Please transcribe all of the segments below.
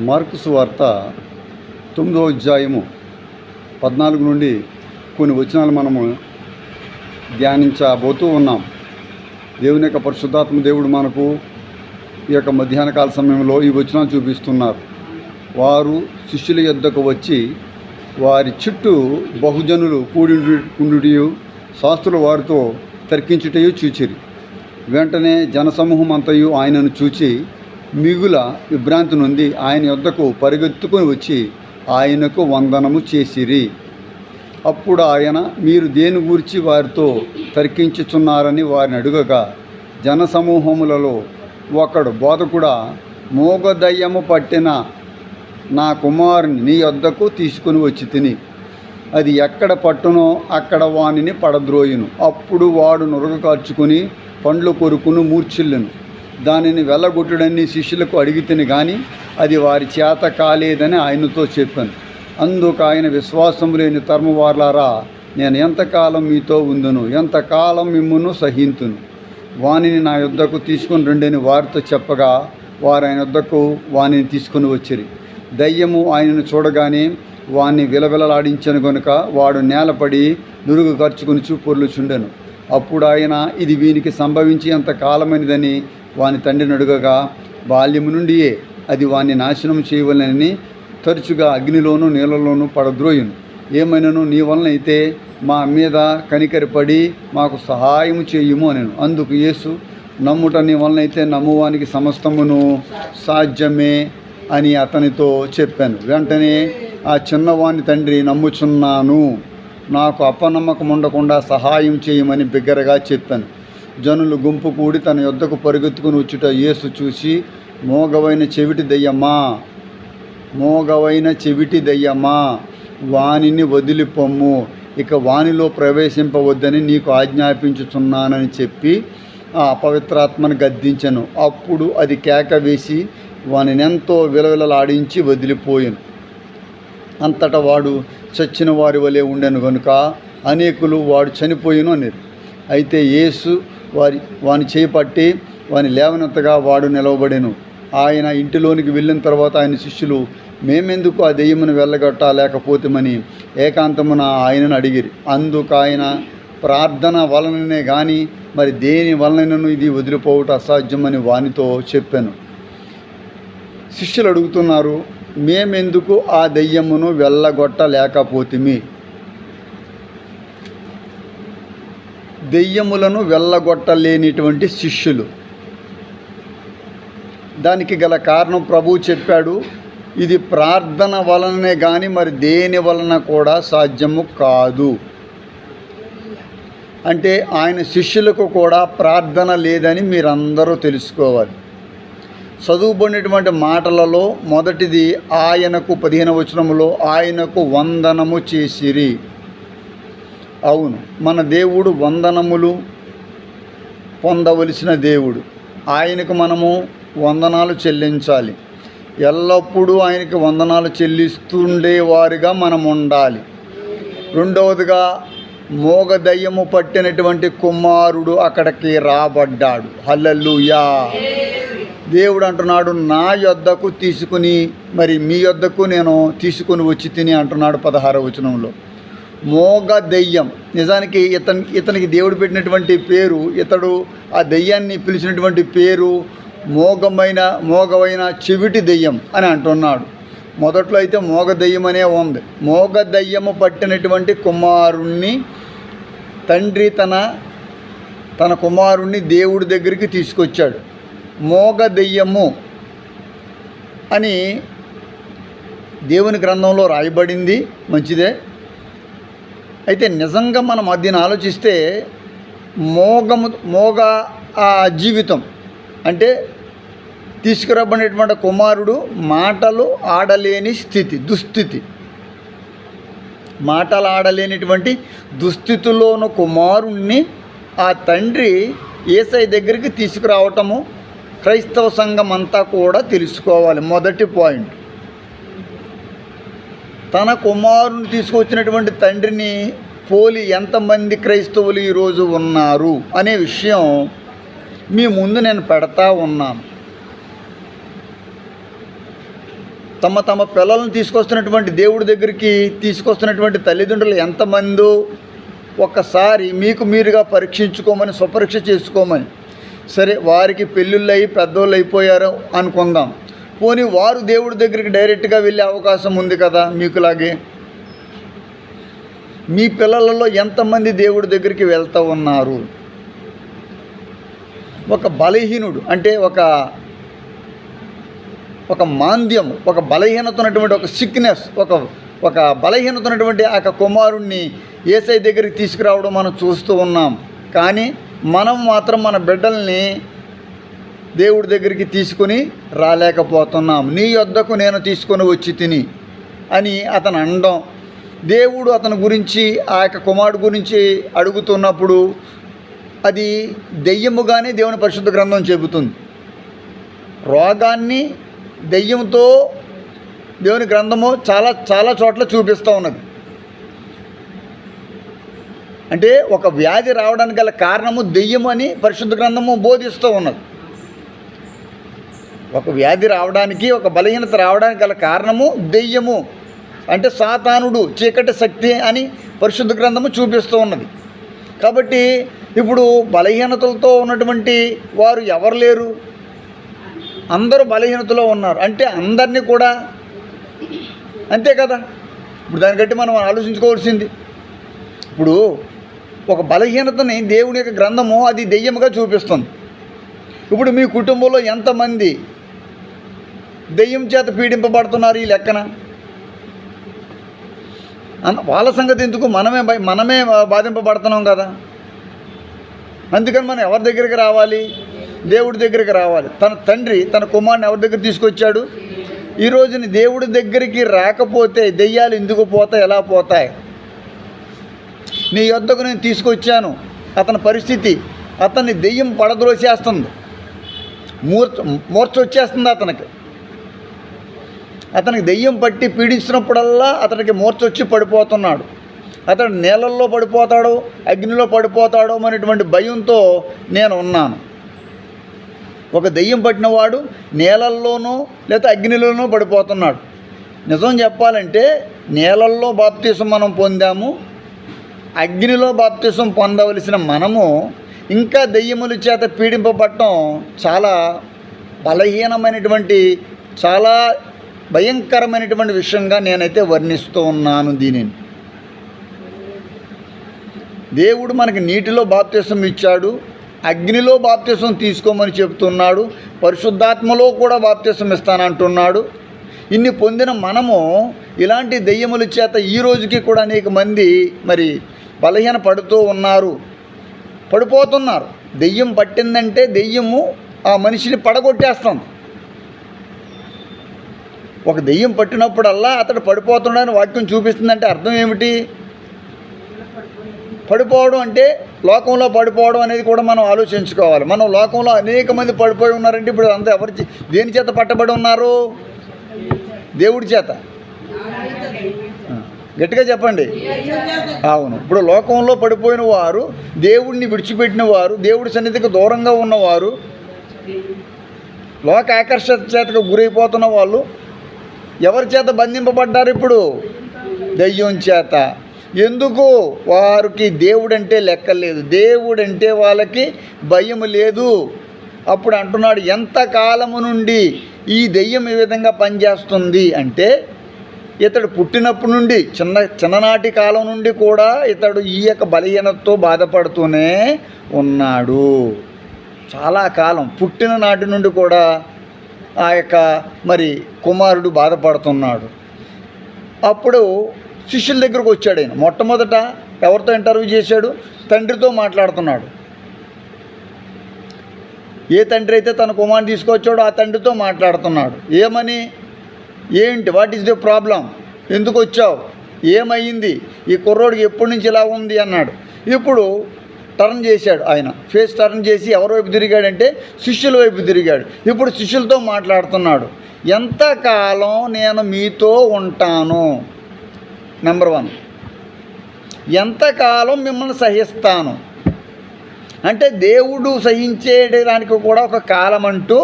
Mark సువార్త 9వ అధ్యాయము 14 నుండి కొన్ని వచనాలు మనము ధ్యానించబోతూ ఉన్నాం. దేవుని యొక్క పరిశుద్ధాత్మ దేవుడు మనకు ఈ యొక్క మధ్యాహ్న కాల సమయంలో ఈ వచనాలు చూపిస్తున్నారు. వారు శిష్యుల యొద్దకు వచ్చి వారి చుట్టూ బహుజనులు కూడియుండుటయు శాస్త్రులు వారితో తర్కించుటయు చూచిరి. వెంటనే జనసమూహం అంతయు ఆయనను చూచి మిగుల విభ్రాంతి నుండి ఆయన యొద్దకు పరిగెత్తుకొని వచ్చి ఆయనకు వందనము చేసిరి. అప్పుడు ఆయన, మీరు దేని గురించి వారితో తర్కించుచున్నారని వారిని అడుగగా, జనసమూహములలో ఒకడు, బోధకుడా, మోగదయ్యము పట్టిన నా కుమారుని నీ యొద్దకు తీసుకుని వచ్చి తిని, అది ఎక్కడ పట్టునో అక్కడ వానిని పడద్రోయును. అప్పుడు వాడు నురగ కార్చుకుని పండ్లు కొరుకును మూర్ఛిల్లును. దానిని వెళ్ళగొట్టుడని శిష్యులకు అడిగితేనే కానీ అది వారి చేత కాలేదని ఆయనతో చెప్పాను. అందుకు ఆయన, విశ్వాసం లేని తరమువార్లారా, నేను ఎంతకాలం మీతో ఉందును, ఎంతకాలం మిమ్మును సహింతును. వానిని నా యొద్దకు తీసుకుని రండని వారితో చెప్పగా వారు ఆయన యొద్దకు వానిని తీసుకుని వచ్చిరి. దయ్యము ఆయనను చూడగానే వాణ్ణి విలవిలలాడించను గనుక వాడు నేలపడి నురుగు ఖర్చుకుని పొర్లుచుండెను. అప్పుడు ఆయన, ఇది వీనికి సంభవించి ఎంత కాలమైనదని వాని తండ్రిని అడుగగా, బాల్యము నుండియే అది వాణ్ణి నాశనం చేయవలనని తరచుగా అగ్నిలోనూ నీళ్ళలోనూ పడద్రోయును. ఏమైనాను నీ వలన అయితే మా మీద కనికరపడి మాకు సహాయము చేయుము అనెను. అందుకు యేసు, నమ్ముట నీ వలన అయితే నమ్మువానికి సమస్తమును సాధ్యమే అని అతనితో చెప్పాను. వెంటనే ఆ చిన్నవాని తండ్రి, నమ్ముచున్నాను, నాకు అపనమ్మకం ఉండకుండా సహాయం చేయమని బిగ్గరగా చెప్పాను. జనులు గుంపు కూడి తన యొద్దకు పరిగెత్తుకుని వచ్చుట యేసు చూసి, మోగవైన చెవిటి దయ్యమా, వానిని వదిలిపొమ్ము, ఇక వానిలో ప్రవేశింపవద్దని నీకు ఆజ్ఞాపించుచున్నానని చెప్పి ఆ అపవిత్రాత్మను గద్దించెను. అప్పుడు అది కేక వేసి వానినెంతో విలవిలలాడించి వదిలిపోయాను. అంతటా వాడు చచ్చిన వారి వలె ఉండెను గనుక అనేకులు వాడు చనిపోయిను అన్నారు. అయితే యేసు వాని చేపట్టి వాని లేవనెత్తగా వాడు నిలవబడెను. ఆయన ఇంటిలోనికి వెళ్ళిన తర్వాత ఆయన శిష్యులు, మేమెందుకు ఆ దెయ్యమును వెళ్ళగొట్టలేకపోతామని ఏకాంతమున ఆయనను అడిగిరి. అందుకు ఆయన, ప్రార్థన వలననే కానీ మరి దేని వలనను ఇది వదిలిపోవుట అసాధ్యమని వానితో చెప్పాను. శిష్యులు అడుగుతున్నారు, మేమెందుకు ఆ దెయ్యమును వెళ్ళగొట్టలేకపోతిమి? దెయ్యములను వెళ్ళగొట్టలేనిటువంటి శిష్యులు. దానికి గల కారణం ప్రభువు చెప్పాడు, ఇది ప్రార్థన వలననే కానీ మరి దేని వలన కూడా సాధ్యము కాదు. అంటే ఆయన శిష్యులకు కూడా ప్రార్థన లేదని మీరందరూ తెలుసుకోవాలి. చదువుబడినటువంటి మాటలలో మొదటిది, ఆయనకు 15వ వచనములో ఆయనకు వందనము చేసిరి. అవును, మన దేవుడు వందనములు పొందవలసిన దేవుడు. ఆయనకు మనము వందనాలు చెల్లించాలి. ఎల్లప్పుడూ ఆయనకి వందనాలు చెల్లిస్తుండేవారుగా మనం ఉండాలి. రెండవదిగా, మోగదయ్యము పట్టినటువంటి కుమారుడు అక్కడికి రాబడ్డాడు. హల్లెలూయా. దేవుడు అంటున్నాడు, నా యొద్దకు తీసుకుని మరి మీ యొద్దకు నేను తీసుకుని వచ్చి తిని అంటున్నాడు 16వ వచనంలో. మోగ దెయ్యం, నిజానికి ఇతనికి దేవుడు పెట్టినటువంటి పేరు, ఇతడు ఆ దెయ్యాన్ని పిలిచినటువంటి పేరు మోగవైన చెవిటి దెయ్యం అని అంటున్నాడు. మొదట్లో అయితే మోగ దెయ్యం అనే ఉంది. మోగ దెయ్యము పట్టినటువంటి కుమారుణ్ణి తండ్రి తన కుమారుణ్ణి దేవుడి దగ్గరికి తీసుకొచ్చాడు. మోగ దెయ్యము అని దేవుని గ్రంథంలో రాయబడింది, మంచిదే. అయితే నిజంగా మనం దీన్ని ఆలోచిస్తే మోగ జీవితం అంటే తీసుకురాబడినటువంటి కుమారుడు మాటలు ఆడలేని దుస్థితి, మాటలు ఆడలేనిటువంటి దుస్థితిలోని కుమారుణ్ణి ఆ తండ్రి యేసయ్య దగ్గరికి తీసుకురావటము క్రైస్తవ సంఘం అంతా కూడా తెలుసుకోవాలి. మొదటి పాయింట్, తన కుమారుని తీసుకొచ్చినటువంటి తండ్రిని పోలి ఎంతమంది క్రైస్తవులు ఈరోజు ఉన్నారు అనే విషయం మీ ముందు నేను పెడతా ఉన్నాను. తమ తమ పిల్లలను తీసుకొస్తున్నటువంటి దేవుడి దగ్గరికి తీసుకొస్తున్నటువంటి తల్లిదండ్రులు ఎంతమందో ఒక్కసారి మీకు మీరుగా పరీక్షించుకోమని, స్వపరీక్ష చేసుకోమని. సరే, వారికి పెళ్ళిళ్ళు అయ్యి పెద్దోళ్ళు అయిపోయారు అనుకుందాం. పోనీ వారు దేవుడి దగ్గరికి డైరెక్ట్గా వెళ్ళే అవకాశం ఉంది కదా మీకులాగే. మీ పిల్లలలో ఎంతమంది దేవుడి దగ్గరికి వెళ్తూ ఉన్నారు? ఒక బలహీనుడు అంటే ఒక మాంద్యం, ఒక బలహీనత ఉన్నటువంటి ఒక సిక్నెస్, ఒక బలహీనత ఉన్నటువంటి ఆ కుమారుణ్ణి యేసయ్య దగ్గరికి తీసుకురావడం మనం చూస్తూ ఉన్నాం. కానీ మనం మాత్రం మన బిడ్డల్ని దేవుడి దగ్గరికి తీసుకుని రాలేకపోతున్నాం. నీ యొద్దకు నేను తీసుకొని వచ్చి తిని అని అతను అనడం. దేవుడు అతని గురించి, ఆ యొక్క కుమారుడు గురించి అడుగుతున్నప్పుడు అది దెయ్యముగానే దేవుని పరిశుద్ధ గ్రంథం చెబుతుంది. రోగాన్ని దెయ్యంతో దేవుని గ్రంథము చాలా చాలా చోట్ల చూపిస్తూ ఉన్నది. అంటే ఒక వ్యాధి రావడానికి గల కారణము దెయ్యము అని పరిశుద్ధ గ్రంథము బోధిస్తూ ఉన్నది. ఒక వ్యాధి రావడానికి, ఒక బలహీనత రావడానికి గల కారణము దెయ్యము అంటే సాతానుడు, చీకటి శక్తి అని పరిశుద్ధ గ్రంథము చూపిస్తూ ఉన్నది. కాబట్టి ఇప్పుడు బలహీనతలతో ఉన్నటువంటి వారు ఎవరు లేరు? అందరూ బలహీనతలో ఉన్నారు. అంటే అందరినీ కూడా అంతే కదా. ఇప్పుడు దాన్ని బట్టి మనం ఆలోచించుకోవాల్సింది. ఇప్పుడు ఒక బలహీనతని దేవుని యొక్క గ్రంథము అది దెయ్యముగా చూపిస్తుంది. ఇప్పుడు మీ కుటుంబంలో ఎంతమంది దెయ్యం చేత పీడింపబడుతున్నారు ఈ లెక్కన? వాళ్ళ సంగతి ఎందుకు, మనమే బాధింపబడుతున్నాం కదా. అందుకని మనం ఎవరి దగ్గరికి రావాలి? దేవుడి దగ్గరికి రావాలి. తన తండ్రి తన కుమారుని ఎవరి దగ్గర తీసుకొచ్చాడు? ఈ రోజుని దేవుడి దగ్గరికి రాకపోతే దెయ్యాలు ఎందుకు పోతాయి, ఎలా పోతాయి? నీ యొద్దకు నేను తీసుకొచ్చాను. అతని పరిస్థితి, అతన్ని దెయ్యం పడద్రోసేస్తుంది, మూర్ఛ వచ్చేస్తుంది అతనికి దెయ్యం పట్టి పీడించినప్పుడల్లా అతనికి మూర్ఛ వచ్చి పడిపోతున్నాడు. అతడు నీళ్ళల్లో పడిపోతాడో అగ్నిలో పడిపోతాడో అనేటువంటి భయంతో నేను ఉన్నాను. ఒక దెయ్యం పట్టినవాడు నీళ్ళల్లోనూ లేదా అగ్నిలోనూ పడిపోతున్నాడు. నిజం చెప్పాలంటే నీళ్ళల్లో బాప్తీసం మనం పొందాము, అగ్నిలో బాప్తీసం పొందవలసిన మనము ఇంకా దెయ్యముల చేత పీడింపబడటం చాలా బలహీనమైనటువంటి, చాలా భయంకరమైనటువంటి విషయంగా నేనైతే వర్ణిస్తూ ఉన్నాను దీనిని. దేవుడు మనకి నీటిలో బాప్తీసం ఇచ్చాడు, అగ్నిలో బాప్తీసం తీసుకోమని చెప్తున్నాడు, పరిశుద్ధాత్మలో కూడా బాప్తీసం ఇస్తానంటున్నాడు. ఇన్ని పొందిన మనము ఇలాంటి దెయ్యముల చేత ఈ రోజుకి కూడా అనేక మంది మరి బలహీన పడిపోతున్నారు. దెయ్యం పట్టిందంటే దెయ్యము ఆ మనిషిని పడగొట్టేస్తుంది. ఒక దెయ్యం పట్టినప్పుడల్లా అతడు పడిపోతున్నాడని వాక్యం చూపిస్తుందంటే అర్థం ఏమిటి? పడిపోవడం అంటే లోకంలో పడిపోవడం అనేది కూడా మనం ఆలోచించుకోవాలి. మనం లోకంలో అనేక మంది పడిపోయి ఉన్నారంటే ఇప్పుడు అంతా దేని చేత పట్టబడి ఉన్నారు? దేవుడి చేత. గట్టిగా చెప్పండి. అవును. ఇప్పుడు లోకంలో పడిపోయిన వారు, దేవుడిని విడిచిపెట్టిన వారు, దేవుడి సన్నిధికి దూరంగా ఉన్నవారు, లోక ఆకర్షణ చేతకు గురైపోతున్న వాళ్ళు ఎవరి చేత బంధింపబడ్డారు? ఇప్పుడు దెయ్యం చేత. ఎందుకు? వారికి దేవుడంటే లెక్కలేదు, దేవుడంటే వాళ్ళకి భయం లేదు. అప్పుడు అంటున్నాడు, ఎంతకాలము నుండి ఈ దెయ్యం ఈ విధంగా పనిచేస్తుంది అంటే ఇతడు పుట్టినప్పటి నుండి చిన్ననాటి కాలం నుండి కూడా ఇతడు ఈ యొక్క బలహీనతతో బాధపడుతూనే ఉన్నాడు. చాలా కాలం, పుట్టిన నాటి నుండి కూడా ఆ యొక్క మరి కుమారుడు బాధపడుతున్నాడు. అప్పుడు శిష్యుల దగ్గరకు వచ్చాడు ఆయన. మొట్టమొదట ఎవరితో ఇంటర్వ్యూ చేశాడు? తండ్రితో మాట్లాడుతున్నాడు. ఏ తండ్రి అయితే తన కుమారుని తీసుకొచ్చాడో ఆ తండ్రితో మాట్లాడుతున్నాడు. ఏమని? ఏంటి, వాట్ ఈస్ ద ప్రాబ్లం, ఎందుకు వచ్చావు, ఏమైంది, ఈ కుర్రోడికి ఎప్పటి నుంచి ఇలా ఉంది అన్నాడు. ఇప్పుడు టర్న్ చేశాడు ఆయన, ఫేస్ టర్న్ చేసి ఎవరి వైపు తిరిగాడంటే శిష్యుల వైపు తిరిగాడు. ఇప్పుడు శిష్యులతో మాట్లాడుతున్నాడు. ఎంతకాలం నేను మీతో ఉంటాను, నెంబర్ 1. ఎంతకాలం మిమ్మల్ని సహిస్తాను అంటే దేవుడు సహించేయడానికి కూడా ఒక కాలం అంటూ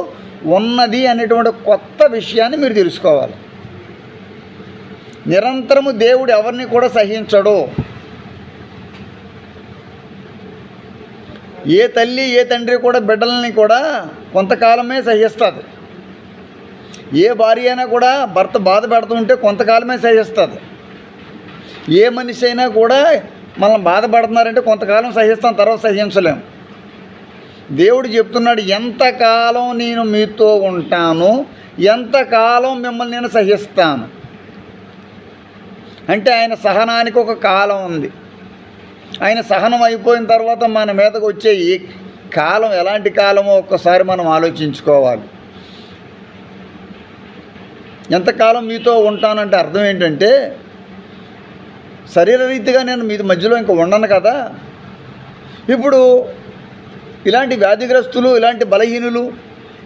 ఉన్నది అనేటువంటి కొత్త విషయాన్ని మీరు తెలుసుకోవాలి. నిరంతరము దేవుడు ఎవరిని కూడా సహించడు. ఏ తల్లి ఏ తండ్రి కూడా బిడ్డలని కూడా కొంతకాలమే సహిస్తుంది. ఏ భార్య అయినా కూడా భర్త బాధ పెడుతుంటే కొంతకాలమే సహిస్తుంది. ఏ మనిషి అయినా కూడా మనం బాధపడుతున్నారంటే కొంతకాలం సహిస్తాం, తర్వాత సహించలేము. దేవుడు చెప్తున్నాడు, ఎంతకాలం నేను మీతో ఉంటాను, ఎంతకాలం మిమ్మల్ని నేను సహిస్తాను. అంటే ఆయన సహనానికి ఒక కాలం ఉంది. ఆయన సహనం అయిపోయిన తర్వాత మన మీదకు వచ్చే ఈ కాలం ఎలాంటి కాలమో ఒక్కసారి మనం ఆలోచించుకోవాలి. ఎంతకాలం మీతో ఉంటానంటే అర్థం ఏంటంటే, శరీరరీతిగా నేను మీ మధ్యలో ఇంకా ఉండను కదా. ఇప్పుడు ఇలాంటి వ్యాధిగ్రస్తులు, ఇలాంటి బలహీనులు,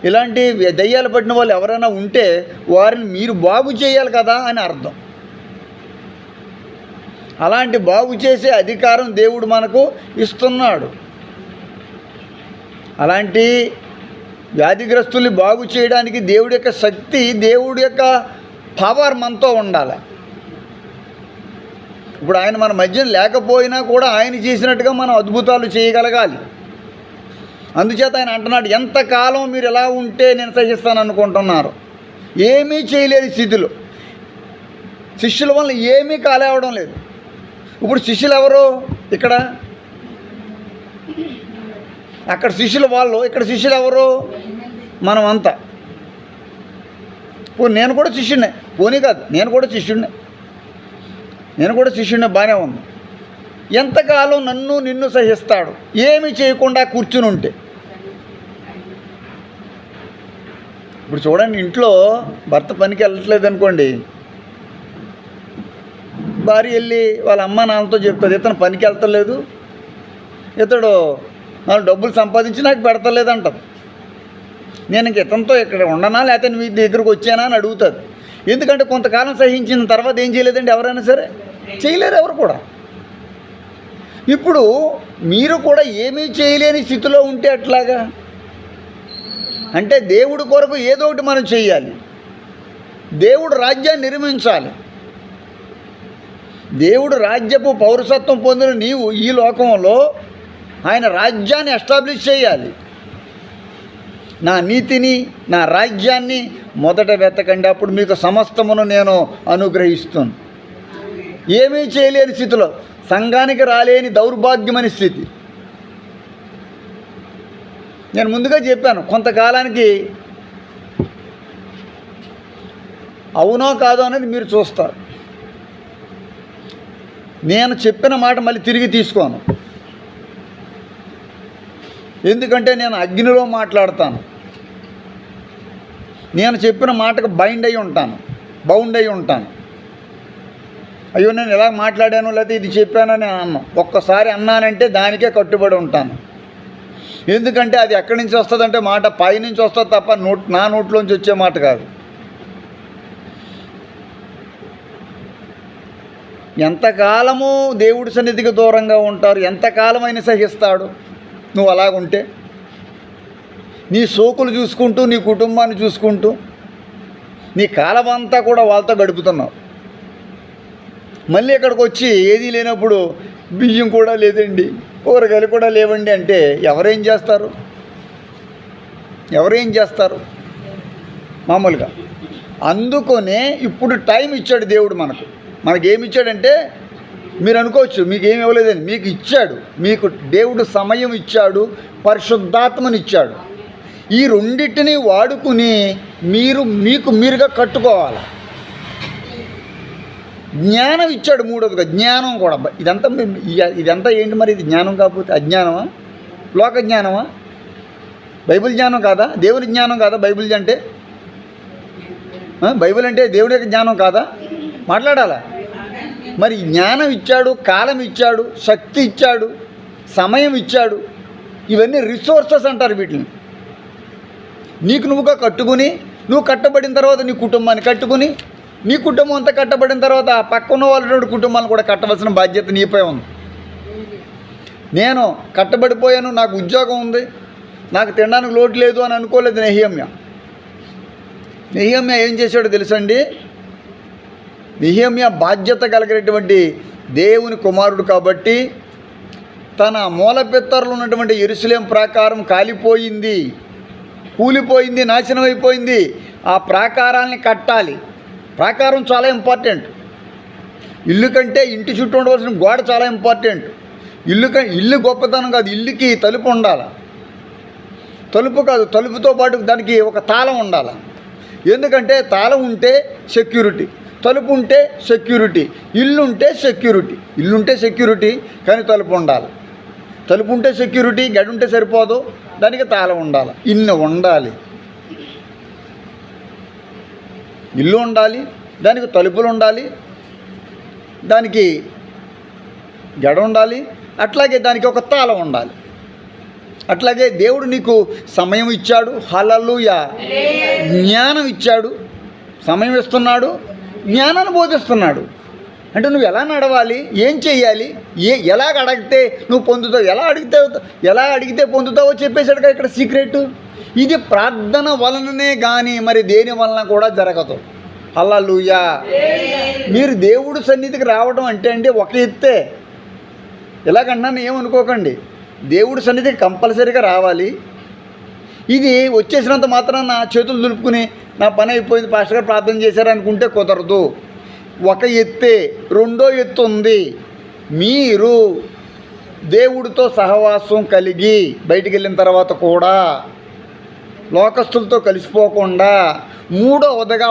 ఇలాంటి దయ్యాలు పట్టిన వాళ్ళు ఎవరైనా ఉంటే వారిని మీరు బాగు చేయాలి కదా అని అర్థం. అలాంటి బాగు చేసే అధికారం దేవుడు మనకు ఇస్తున్నాడు. అలాంటి వ్యాధిగ్రస్తుల్ని బాగు చేయడానికి దేవుడి యొక్క శక్తి, దేవుడి యొక్క పవర్ మనతో ఉండాలి. ఇప్పుడు ఆయన మన మధ్యన లేకపోయినా కూడా ఆయన చేసినట్టుగా మనం అద్భుతాలు చేయగలగాలి. అందుచేత ఆయన అంటున్నాడు, ఎంతకాలం మీరు ఎలా ఉంటే నేను సహిస్తాను అనుకుంటున్నారు. ఏమీ చేయలేని స్థితిలో శిష్యుల వల్ల ఏమీ కాలేవడం లేదు. ఇప్పుడు శిష్యులు ఎవరు? ఇక్కడ అక్కడ శిష్యులు వాళ్ళు, ఇక్కడ శిష్యులు ఎవరు? మనం అంతా. నేను కూడా శిష్యుడినే, పోనీ కాదు, నేను కూడా శిష్యుడినే, బాగానే ఉంది. ఎంతకాలం నన్ను నిన్ను సహిస్తాడు ఏమి చేయకుండా కూర్చుని ఉంటే? ఇప్పుడు చూడండి, ఇంట్లో భర్త పనికి వెళ్ళట్లేదు అనుకోండి, భార్య వెళ్ళి వాళ్ళ అమ్మ నాన్నతో చెప్తుంది, ఇతను పనికి వెళ్తలేదు, ఇతడు నాకు డబ్బులు సంపాదించి నాకు పెడతలేదు అంటారు. నేను ఇంక ఇతనితో ఇక్కడ ఉండనా లేకపోతే మీ దగ్గరకు వచ్చానా అని అడుగుతుంది. ఎందుకంటే కొంతకాలం సహించిన తర్వాత ఏం చేయలేదండి, ఎవరైనా సరే చేయలేరు, ఎవరు కూడా. ఇప్పుడు మీరు కూడా ఏమీ చేయలేని స్థితిలో ఉంటే ఎట్లాగా? అంటే దేవుడి కొరకు ఏదో ఒకటి మనం చేయాలి. దేవుడు రాజ్యాన్ని నిర్మించాలి. దేవుడు రాజ్యపు పౌరసత్వం పొందిన నీవు ఈ లోకంలో ఆయన రాజ్యాన్ని ఎస్టాబ్లిష్ చేయాలి. నా నీతిని, నా రాజ్యాన్ని మొదట వెతకండి, అప్పుడు మీకు సమస్తమును నేను అనుగ్రహిస్తాను. ఏమీ చేయలేని స్థితిలో, సంఘానికి రాలేని దౌర్భాగ్యమైన స్థితి. నేను ముందుగా చెప్పాను, కొంతకాలానికి అవునో కాదో అనేది మీరు చూస్తారు. నేను చెప్పిన మాట మళ్ళీ తిరిగి తీసుకోను. ఎందుకంటే నేను అగ్నిలో మాట్లాడతాను. నేను చెప్పిన మాటకు బౌండ్ అయి ఉంటాను. అయ్యో నేను ఎలా మాట్లాడాను లేకపోతే ఇది చెప్పానని అన్నాను, ఒక్కసారి అన్నానంటే దానికే కట్టుబడి ఉంటాను. ఎందుకంటే అది ఎక్కడి నుంచి వస్తుందంటే మాట పైనుంచి వస్తుంది తప్ప నా నోట్లోంచి వచ్చే మాట కాదు. ఎంతకాలము దేవుడి సన్నిధికి దూరంగా ఉంటారు, ఎంతకాలమైనా సహిస్తాడు. నువ్వు అలాగుంటే నీ సోకులు చూసుకుంటూ, నీ కుటుంబాన్ని చూసుకుంటూ, నీ కాలం అంతా కూడా వాళ్ళతో గడుపుతున్నావు. మళ్ళీ ఇక్కడికి వచ్చి ఏదీ లేనప్పుడు బియ్యం కూడా లేదండి, కూరగాయలు కూడా లేవండి అంటే ఎవరేం చేస్తారు మామూలుగా? అందుకనే ఇప్పుడు టైం ఇచ్చాడు దేవుడు మనకేమి ఇచ్చాడంటే, మీరు అనుకోవచ్చు మీకేమి ఇవ్వలేదని, మీకు ఇచ్చాడు. మీకు దేవుడు సమయం ఇచ్చాడు, పరిశుద్ధాత్మని ఇచ్చాడు. ఈ రెండింటిని వాడుకుని మీకు మీరుగా కట్టుకోవాలి. జ్ఞానం ఇచ్చాడు, మూడోదిగా జ్ఞానం కూడా. ఇదంతా ఏంటి మరి? ఇది జ్ఞానం కాకపోతే అజ్ఞానమా? లోక జ్ఞానమా? బైబిల్ జ్ఞానం కాదా? దేవుని జ్ఞానం కాదా బైబిల్ అంటే? బైబిల్ అంటే దేవుడి యొక్క జ్ఞానం కాదా? మాట్లాడాలా? మరి జ్ఞానం ఇచ్చాడు, కాలం ఇచ్చాడు, శక్తి ఇచ్చాడు, సమయం ఇచ్చాడు. ఇవన్నీ రిసోర్సెస్ అంటారు వీటిని. నీకు నువ్వుగా కట్టుకుని, నువ్వు కట్టబడిన తర్వాత నీ కుటుంబాన్ని కట్టుకుని, నీ కుటుంబం అంతా కట్టబడిన తర్వాత పక్కన వాళ్ళ కుటుంబాన్ని కూడా కట్టవలసిన బాధ్యత నీపై ఉంది. నేను కట్టబడిపోయాను, నాకు ఉద్యోగం ఉంది, నాకు తినడానికి లోటు లేదు అని అనుకోలేదు నెహెమ్యా ఏం చేశాడో తెలుసండి? నెహెమ్యా బాధ్యత కలిగినటువంటి దేవుని కుమారుడు కాబట్టి తన మూలపిత్తరులు ఉన్నటువంటి యెరూషలేము ప్రాకారం కాలిపోయింది, కూలిపోయింది, నాశనం అయిపోయింది. ఆ ప్రాకారాన్ని కట్టాలి. ప్రాకారం చాలా ఇంపార్టెంట్. ఇల్లు కంటే ఇంటి చుట్టూ ఉండవలసిన గోడ చాలా ఇంపార్టెంట్. ఇల్లు గొప్పతనం కాదు, ఇల్లుకి తలుపు ఉండాలి. తలుపు కాదు, తలుపుతో పాటు దానికి ఒక తాళం ఉండాలి. ఎందుకంటే తాళం ఉంటే సెక్యూరిటీ, తలుపు ఉంటే సెక్యూరిటీ, ఇల్లుంటే సెక్యూరిటీ. కానీ తలుపు ఉండాలి. తలుపు ఉంటే సెక్యూరిటీ, గడి ఉంటే సరిపోదు, దానికి తాళం ఉండాలి. ఇన్ని ఉండాలి. ఇల్లు ఉండాలి, దానికి తలుపులు ఉండాలి, దానికి గడ ఉండాలి, అట్లాగే దానికి ఒక తాళం ఉండాలి. అట్లాగే దేవుడు నీకు సమయం ఇచ్చాడు, హల్లెలూయా, జ్ఞానం ఇచ్చాడు, సమయం ఇస్తున్నాడు, జ్ఞానాన్ని బోధిస్తున్నాడు. అంటే నువ్వు ఎలా నడవాలి, ఏం చెయ్యాలి, ఎలాగ అడిగితే నువ్వు పొందుతావు, ఎలా అడిగితే పొందుతావో చెప్పేశాడుగా ఇక్కడ సీక్రెట్. ఇది ప్రార్థన వలననే కానీ మరి దేని వలన కూడా జరగదు. హల్లెలూయా. మీరు దేవుడు సన్నిధికి రావడం అంటే అండి ఒక ఎత్తే. ఎలాగన్నాను ఏమనుకోకండి, దేవుడి సన్నిధికి కంపల్సరీగా రావాలి. ఇది వచ్చేసినంత మాత్రం నా చేతులు దులుపుకుని నా పని అయిపోయింది, పాస్టర్ గారు ప్రార్థన చేశారు అనుకుంటే కుదరదు. ఒక ఎత్తే. రెండో ఎత్తు ఉంది, మీరు దేవుడితో సహవాసం కలిగి బయటికి వెళ్ళిన తర్వాత కూడా లోకస్తులతో కలిసిపోకుండా మూడవదిగా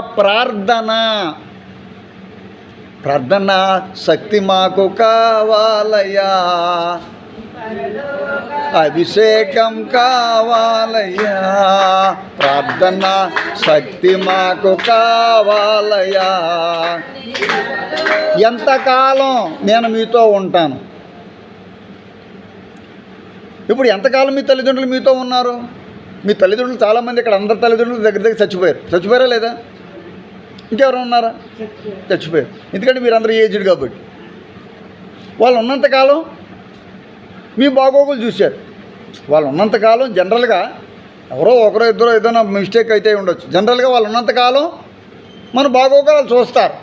ప్రార్థన శక్తి మాకు కావాలయ్యా, అభిషేకం కావాలయ్యా, ప్రార్థన శక్తి మాకు కావాలయ్యా. ఎంతకాలం నేను మీతో ఉంటాను? ఇప్పుడు ఎంతకాలం మీ తల్లిదండ్రులు మీతో ఉన్నారు? మీ తల్లిదండ్రులు చాలామంది ఇక్కడ అందరి తల్లిదండ్రులు దగ్గర చచ్చిపోయారా లేదా? ఇంకెవరు ఉన్నారా? చచ్చిపోయారు. ఎందుకంటే మీరందరూ ఏజ్డ్ కాబట్టి. వాళ్ళు ఉన్నంతకాలం మీ బాగోగులు చూశారు. వాళ్ళు ఉన్నంతకాలం జనరల్గా ఎవరో ఒకరో ఇద్దరో ఏదైనా మిస్టేక్ అయితే ఉండొచ్చు. జనరల్గా వాళ్ళు ఉన్నంతకాలం మన బాగోగులు చూస్తారు.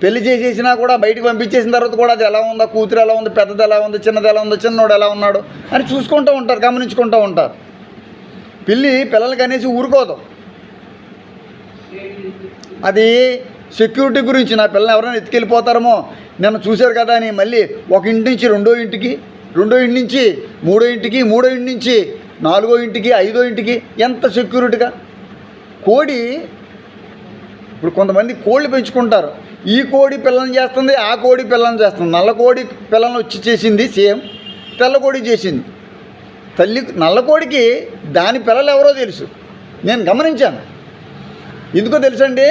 పెళ్లి చేసేసినా కూడా బయటికి పంపించేసిన తర్వాత కూడా అది ఎలా ఉందో, కూతురు ఎలా ఉంది, పెద్దది ఎలా ఉంది, చిన్నది ఎలా ఉంది, చిన్నోడు ఎలా ఉన్నాడు అని చూసుకుంటూ ఉంటారు, గమనించుకుంటూ ఉంటారు. పిల్లలకి అనేసి ఊరుకోదు. అది సెక్యూరిటీ గురించి. నా పిల్లలు ఎవరైనా ఎత్తుకెళ్ళిపోతారేమో, నన్ను చూశారు కదా అని మళ్ళీ ఒక ఇంటి నుంచి రెండో ఇంటికి, రెండో ఇంటి నుంచి మూడో ఇంటికి, మూడో ఇంటి నుంచి నాలుగో ఇంటికి, ఐదో ఇంటికి, ఎంత సెక్యూరిటీగా. కోడి, ఇప్పుడు కొంతమంది కోళ్ళు పెంచుకుంటారు. ఈ కోడి పిల్లల్ని చేస్తుంది, ఆ కోడి పిల్లల్ని చేస్తుంది. నల్ల కోడి పిల్లల్ని వచ్చి చేసింది సేమ్, తెల్ల కోడి చేసింది. నల్లకోడికి దాని పిల్లలు ఎవరో తెలుసు, నేను గమనించాను. ఎందుకో తెలుసండి,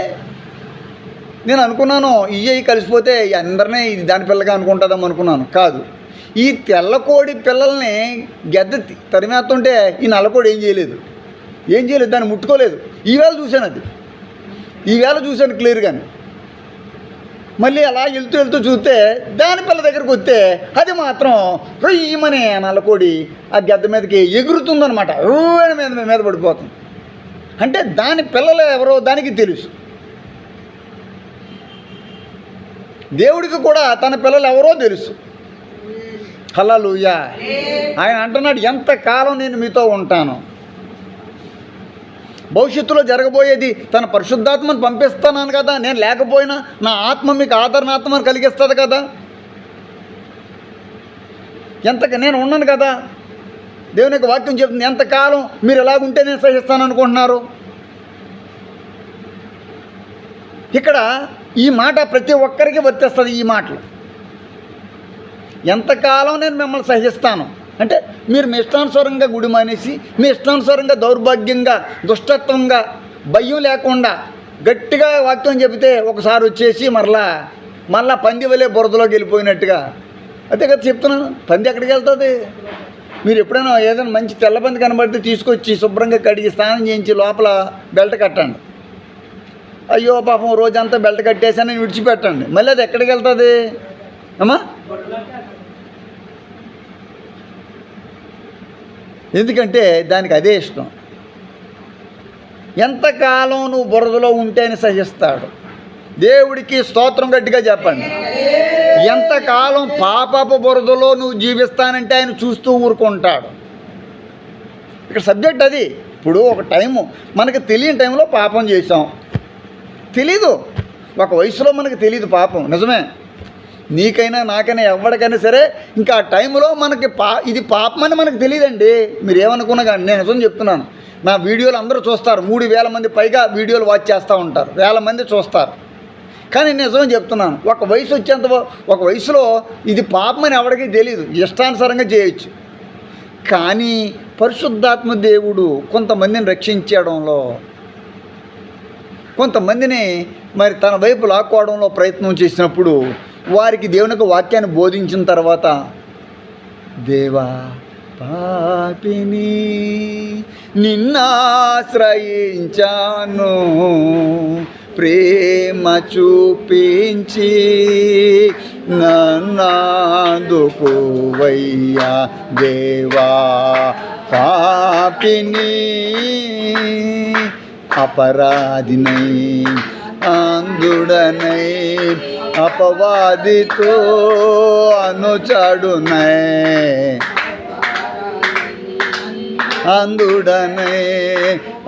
నేను అనుకున్నాను ఇయ్యి కలిసిపోతే అందరినీ ఇది దాని పిల్లగా అనుకుంటుందాం అనుకున్నాను. కాదు, ఈ తెల్లకోడి పిల్లల్ని గెద్ద తరిమేస్తుంటే ఈ నల్లకోడి ఏం చేయలేదు, దాన్ని ముట్టుకోలేదు. ఈవేళ చూశాను క్లియర్గాని. మళ్ళీ అలా వెళ్తూ చూస్తే దాని పిల్ల దగ్గరికి వస్తే అది మాత్రం రొయ్యమనే నల్లకోడి ఆ గెద్ద మీదకి ఎగురుతుందనమాట, మీద పడిపోతుంది. అంటే దాని పిల్లలు ఎవరో దానికి తెలుసు. దేవుడికి కూడా తన పిల్లలు ఎవరో తెలుసు. హల్లెలూయా. ఆయన అంటున్నాడు, ఎంతకాలం నేను మీతో ఉంటాను. భవిష్యత్తులో జరగబోయేది తన పరిశుద్ధాత్మను పంపిస్తున్నాను కదా, నేను లేకపోయినా నా ఆత్మ మీకు ఆదరణాత్మను కలిగిస్తుంది కదా. నేను ఉన్నాను కదా. దేవుని యొక్క వాక్యం చెప్తుంది, ఎంతకాలం మీరు ఎలాగుంటే నేను సహిస్తాను అనుకుంటున్నారు. ఇక్కడ ఈ మాట ప్రతి ఒక్కరికి వర్తిస్తుంది. ఈ మాటలు, ఎంతకాలం నేను మిమ్మల్ని సహిస్తాను అంటే మీరు మీ ఇష్టానుసారంగా గుడి మానేసి, మీ ఇష్టానుసారంగా దౌర్భాగ్యంగా, దుష్టత్వంగా, భయం లేకుండా గట్టిగా వాక్యం చెబితే ఒకసారి వచ్చేసి మరలా పంది వలే బురదలోకి వెళ్ళిపోయినట్టుగా. అదే కదా చెప్తున్నాను. పంది ఎక్కడికి వెళ్తుంది? మీరు ఎప్పుడైనా ఏదైనా మంచి తెల్ల పంది కనబడితే తీసుకొచ్చి శుభ్రంగా కడిగి స్నానం చేయించి లోపల బెల్ట్ కట్టండి. అయ్యో పాపం రోజంతా బెల్ట్ కట్టేసానని విడిచిపెట్టండి. మళ్ళీ అది ఎక్కడికి వెళ్తుంది అమ్మా? ఎందుకంటే దానికి అదే ఇష్టం. ఎంతకాలం నువ్వు బురదలో ఉంటే అని సహిస్తాడు. దేవుడికి స్తోత్రం గట్టిగా చెప్పండి. ఎంతకాలం పాపపు బురదలో నువ్వు జీవిస్తానంటే ఆయన చూస్తూ ఊరుకుంటాడు. ఇక్కడ సబ్జెక్ట్ అది. ఇప్పుడు ఒక టైము మనకు తెలియని టైంలో పాపం చేసాం, తెలీదు, ఒక వయసులో మనకు తెలీదు పాపం, నిజమే. నీకైనా నాకైనా ఎవరికైనా సరే ఇంకా ఆ టైంలో మనకి ఇది పాపం అని మనకు తెలియదండి. మీరు ఏమనుకున్నా కానీ నేను నిజం చెప్తున్నాను. నా వీడియోలు అందరూ చూస్తారు, 3000 మంది పైగా వీడియోలు వాచ్ చేస్తూ ఉంటారు, 1000 మంది చూస్తారు. కానీ నిజం చెప్తున్నాను, ఒక వయసు వచ్చేంత ఒక వయసులో ఇది పాపం అని ఎవరికీ తెలియదు, ఇష్టానుసారంగా చేయొచ్చు. కానీ పరిశుద్ధాత్మ దేవుడు కొంతమందిని రక్షించడంలో, కొంతమందిని మరి తన వైపు లాక్కోవడంలో ప్రయత్నం చేసినప్పుడు వారికి దేవునికి వాక్యాన్ని బోధించిన తర్వాత, దేవా పాపిని నిన్నాశ్రయించాను, ప్రేమ చూపించి నన్నాదుకోవయ్యా దేవా పాపిని, అపరాధినై అందుడనై అపవాదితో అనుచడునై అందుడనై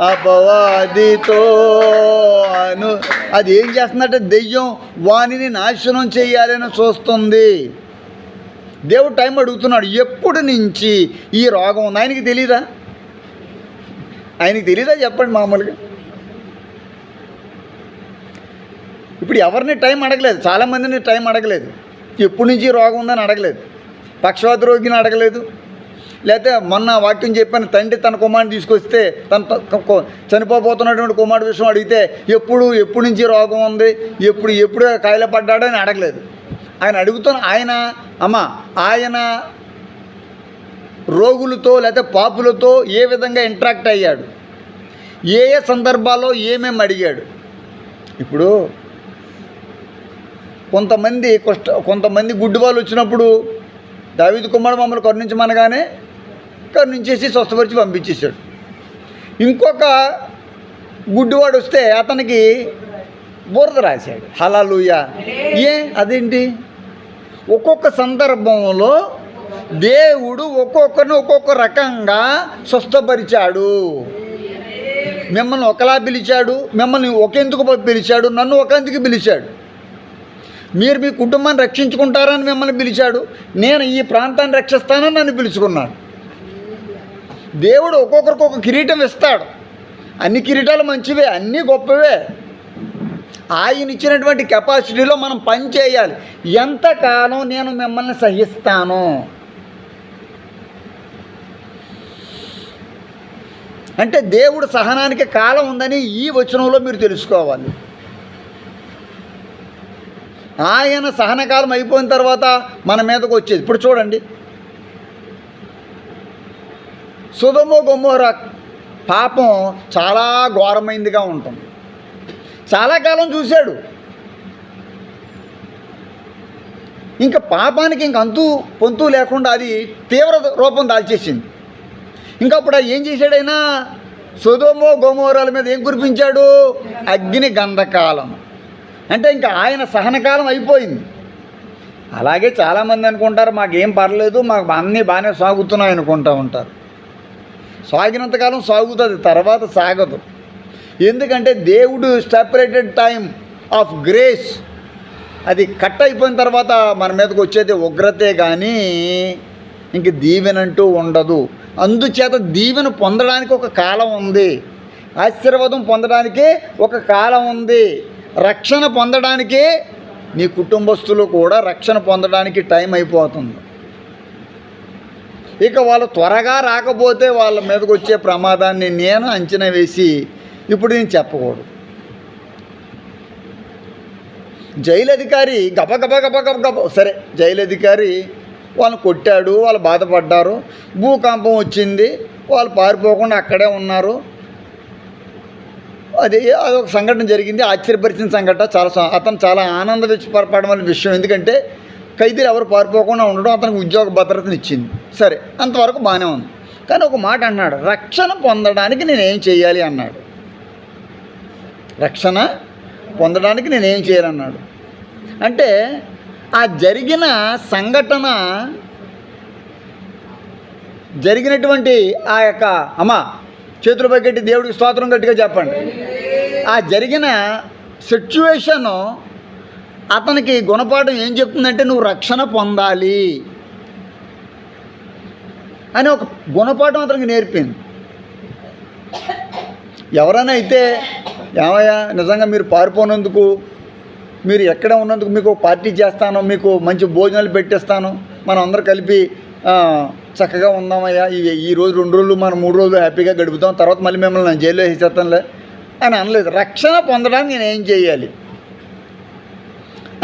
అపవాదితో అది ఏం చేస్తుందంటే దెయ్యం వానిని నాశనం చేయాలని చూస్తుంది. దేవుడు టైం అడుగుతున్నాడు, ఎప్పటి నుంచి ఈ రోగం ఉంది? ఆయనకి తెలీదా? ఆయనకి తెలీదా చెప్పండి మామూలుగా. ఇప్పుడు ఎవరిని టైం అడగలేదు, చాలామందిని టైం అడగలేదు, ఎప్పటి నుంచి రోగం ఉందని అడగలేదు, పక్షవాత రోగిని అడగలేదు. లేకపోతే మొన్న వాక్యం చెప్పాను, తండ్రి తన కుమారుని తీసుకొస్తే తన చనిపోబోతున్నటువంటి కుమారుడు విషయం అడిగితే ఎప్పుడు నుంచి రోగం ఉంది, ఎప్పుడు కాయలు పడ్డాడని అడగలేదు. ఆయన ఆయన రోగులతో లేకపోతే పాపులతో ఏ విధంగా ఇంటరాక్ట్ అయ్యాడు, ఏ సందర్భాల్లో ఏమేమి అడిగాడు. ఇప్పుడు కొంతమంది గుడ్డి వాళ్ళు వచ్చినప్పుడు దావీదు కుమారుడు మమ్మల్ని కరుణించమనగానే కరుణించేసి స్వస్థపరిచి పంపించేశాడు. ఇంకొక గుడ్డివాడు వస్తే అతనికి బురద రాశాడు. హల్లెలూయా. అదేంటి? ఒక్కొక్క సందర్భంలో దేవుడు ఒక్కొక్కరిని ఒక్కొక్క రకంగా స్వస్థపరిచాడు. మిమ్మల్ని ఒకలా పిలిచాడు, మిమ్మల్ని ఒకందుకు పిలిచాడు, నన్ను ఒకందుకు పిలిచాడు. మీరు మీ కుటుంబాన్ని రక్షించుకుంటారని మిమ్మల్ని పిలిచాడు, నేను ఈ ప్రాంతాన్ని రక్షిస్తానని నన్ను పిలుచుకున్నాడు. దేవుడు ఒక్కొక్కరికి ఒక కిరీటం ఇస్తాడు. అన్ని కిరీటాలు మంచివే, అన్నీ గొప్పవే. ఆయన ఇచ్చినటువంటి కెపాసిటీలో మనం పని చేయాలి. ఎంతకాలం నేను మిమ్మల్ని సహిస్తాను అంటే దేవుడు సహనానికి కాలం ఉందని ఈ వచనంలో మీరు తెలుసుకోవాలి. ఆయన సహనకాలం అయిపోయిన తర్వాత మన మీదకు వచ్చేది. ఇప్పుడు చూడండి, సొదొమ గొమొర్రా పాపం చాలా ఘోరమైందిగా ఉంటుంది. చాలా కాలం చూశాడు, ఇంకా పాపానికి ఇంక అంతు పొంతు లేకుండా అది తీవ్ర రూపం దాల్చేసింది. ఇంకా అప్పుడు ఏం చేశాడైనా సొదొమ గొమొర్రాల మీద ఏం కురిపించాడు? అగ్ని గంధకాలం. అంటే ఇంకా ఆయన సహనకాలం అయిపోయింది. అలాగే చాలామంది అనుకుంటారు మాకేం పర్లేదు, మాకు అన్నీ బాగానే సాగుతున్నాయి అనుకుంటూ ఉంటారు. సాగినంతకాలం సాగుతుంది, తర్వాత సాగదు. ఎందుకంటే దేవుడు సెపరేటెడ్ టైం ఆఫ్ గ్రేస్, అది కట్ అయిపోయిన తర్వాత మన మీదకి వచ్చేది ఉగ్రతే కానీ ఇంక దీవెనంటూ ఉండదు. అందుచేత దీవెన పొందడానికి ఒక కాలం ఉంది, ఆశీర్వాదం పొందడానికి ఒక కాలం ఉంది, రక్షణ పొందడానికి నీ కుటుంబస్తులు కూడా రక్షణ పొందడానికి టైం అయిపోతుంది. ఇక వాళ్ళు త్వరగా రాకపోతే వాళ్ళ మీదకి వచ్చే ప్రమాదాన్ని నేను అంచనా వేసి ఇప్పుడు నేను చెప్పకూడదు. జైలు అధికారి గబ సరే, జైలు అధికారి వాళ్ళని కొట్టాడు, వాళ్ళు బాధపడ్డారు, భూకంపం వచ్చింది, వాళ్ళు పారిపోకుండా అక్కడే ఉన్నారు. అదొక సంఘటన జరిగింది, ఆశ్చర్యపరిచిన సంఘటన. అతను చాలా ఆనందపడమైన విషయం. ఎందుకంటే ఖైదీలు ఎవరు పారిపోకుండా ఉండడం అతనికి ఉద్యోగ భద్రతను ఇచ్చింది. సరే, అంతవరకు బాగానే ఉంది. కానీ ఒక మాట అన్నాడు, రక్షణ పొందడానికి నేనేం చేయాలి అన్నాడు. రక్షణ పొందడానికి నేనేం చేయాలన్నాడు. అంటే ఆ జరిగిన సంఘటన, జరిగినటువంటి ఆ యొక్క అమ్మ చేతులు పైకెట్టి దేవుడికి స్తోత్రం గట్టిగా చెప్పండి. ఆ జరిగిన సిచ్యువేషను అతనికి గుణపాఠం ఏం చెప్తుందంటే నువ్వు రక్షణ పొందాలి అని ఒక గుణపాఠం అతనికి నేర్పింది. ఎవరైనా అయితే ఏమయ్యా నిజంగా మీరు పారిపోయినందుకు, మీరు ఎక్కడ ఉన్నందుకు మీకు పార్టీ చేస్తాను, మీకు మంచి భోజనాలు పెట్టేస్తాను, మనం అందరూ కలిపి చక్కగా ఉందామయ్యా, ఈ రోజు 2 రోజులు మనం 3 రోజులు హ్యాపీగా గడుపుతాం, తర్వాత మళ్ళీ మిమ్మల్ని నేను జైల్లో వేసేస్తానులే అని అనలేదు. రక్షణ పొందడానికి నేను ఏం చేయాలి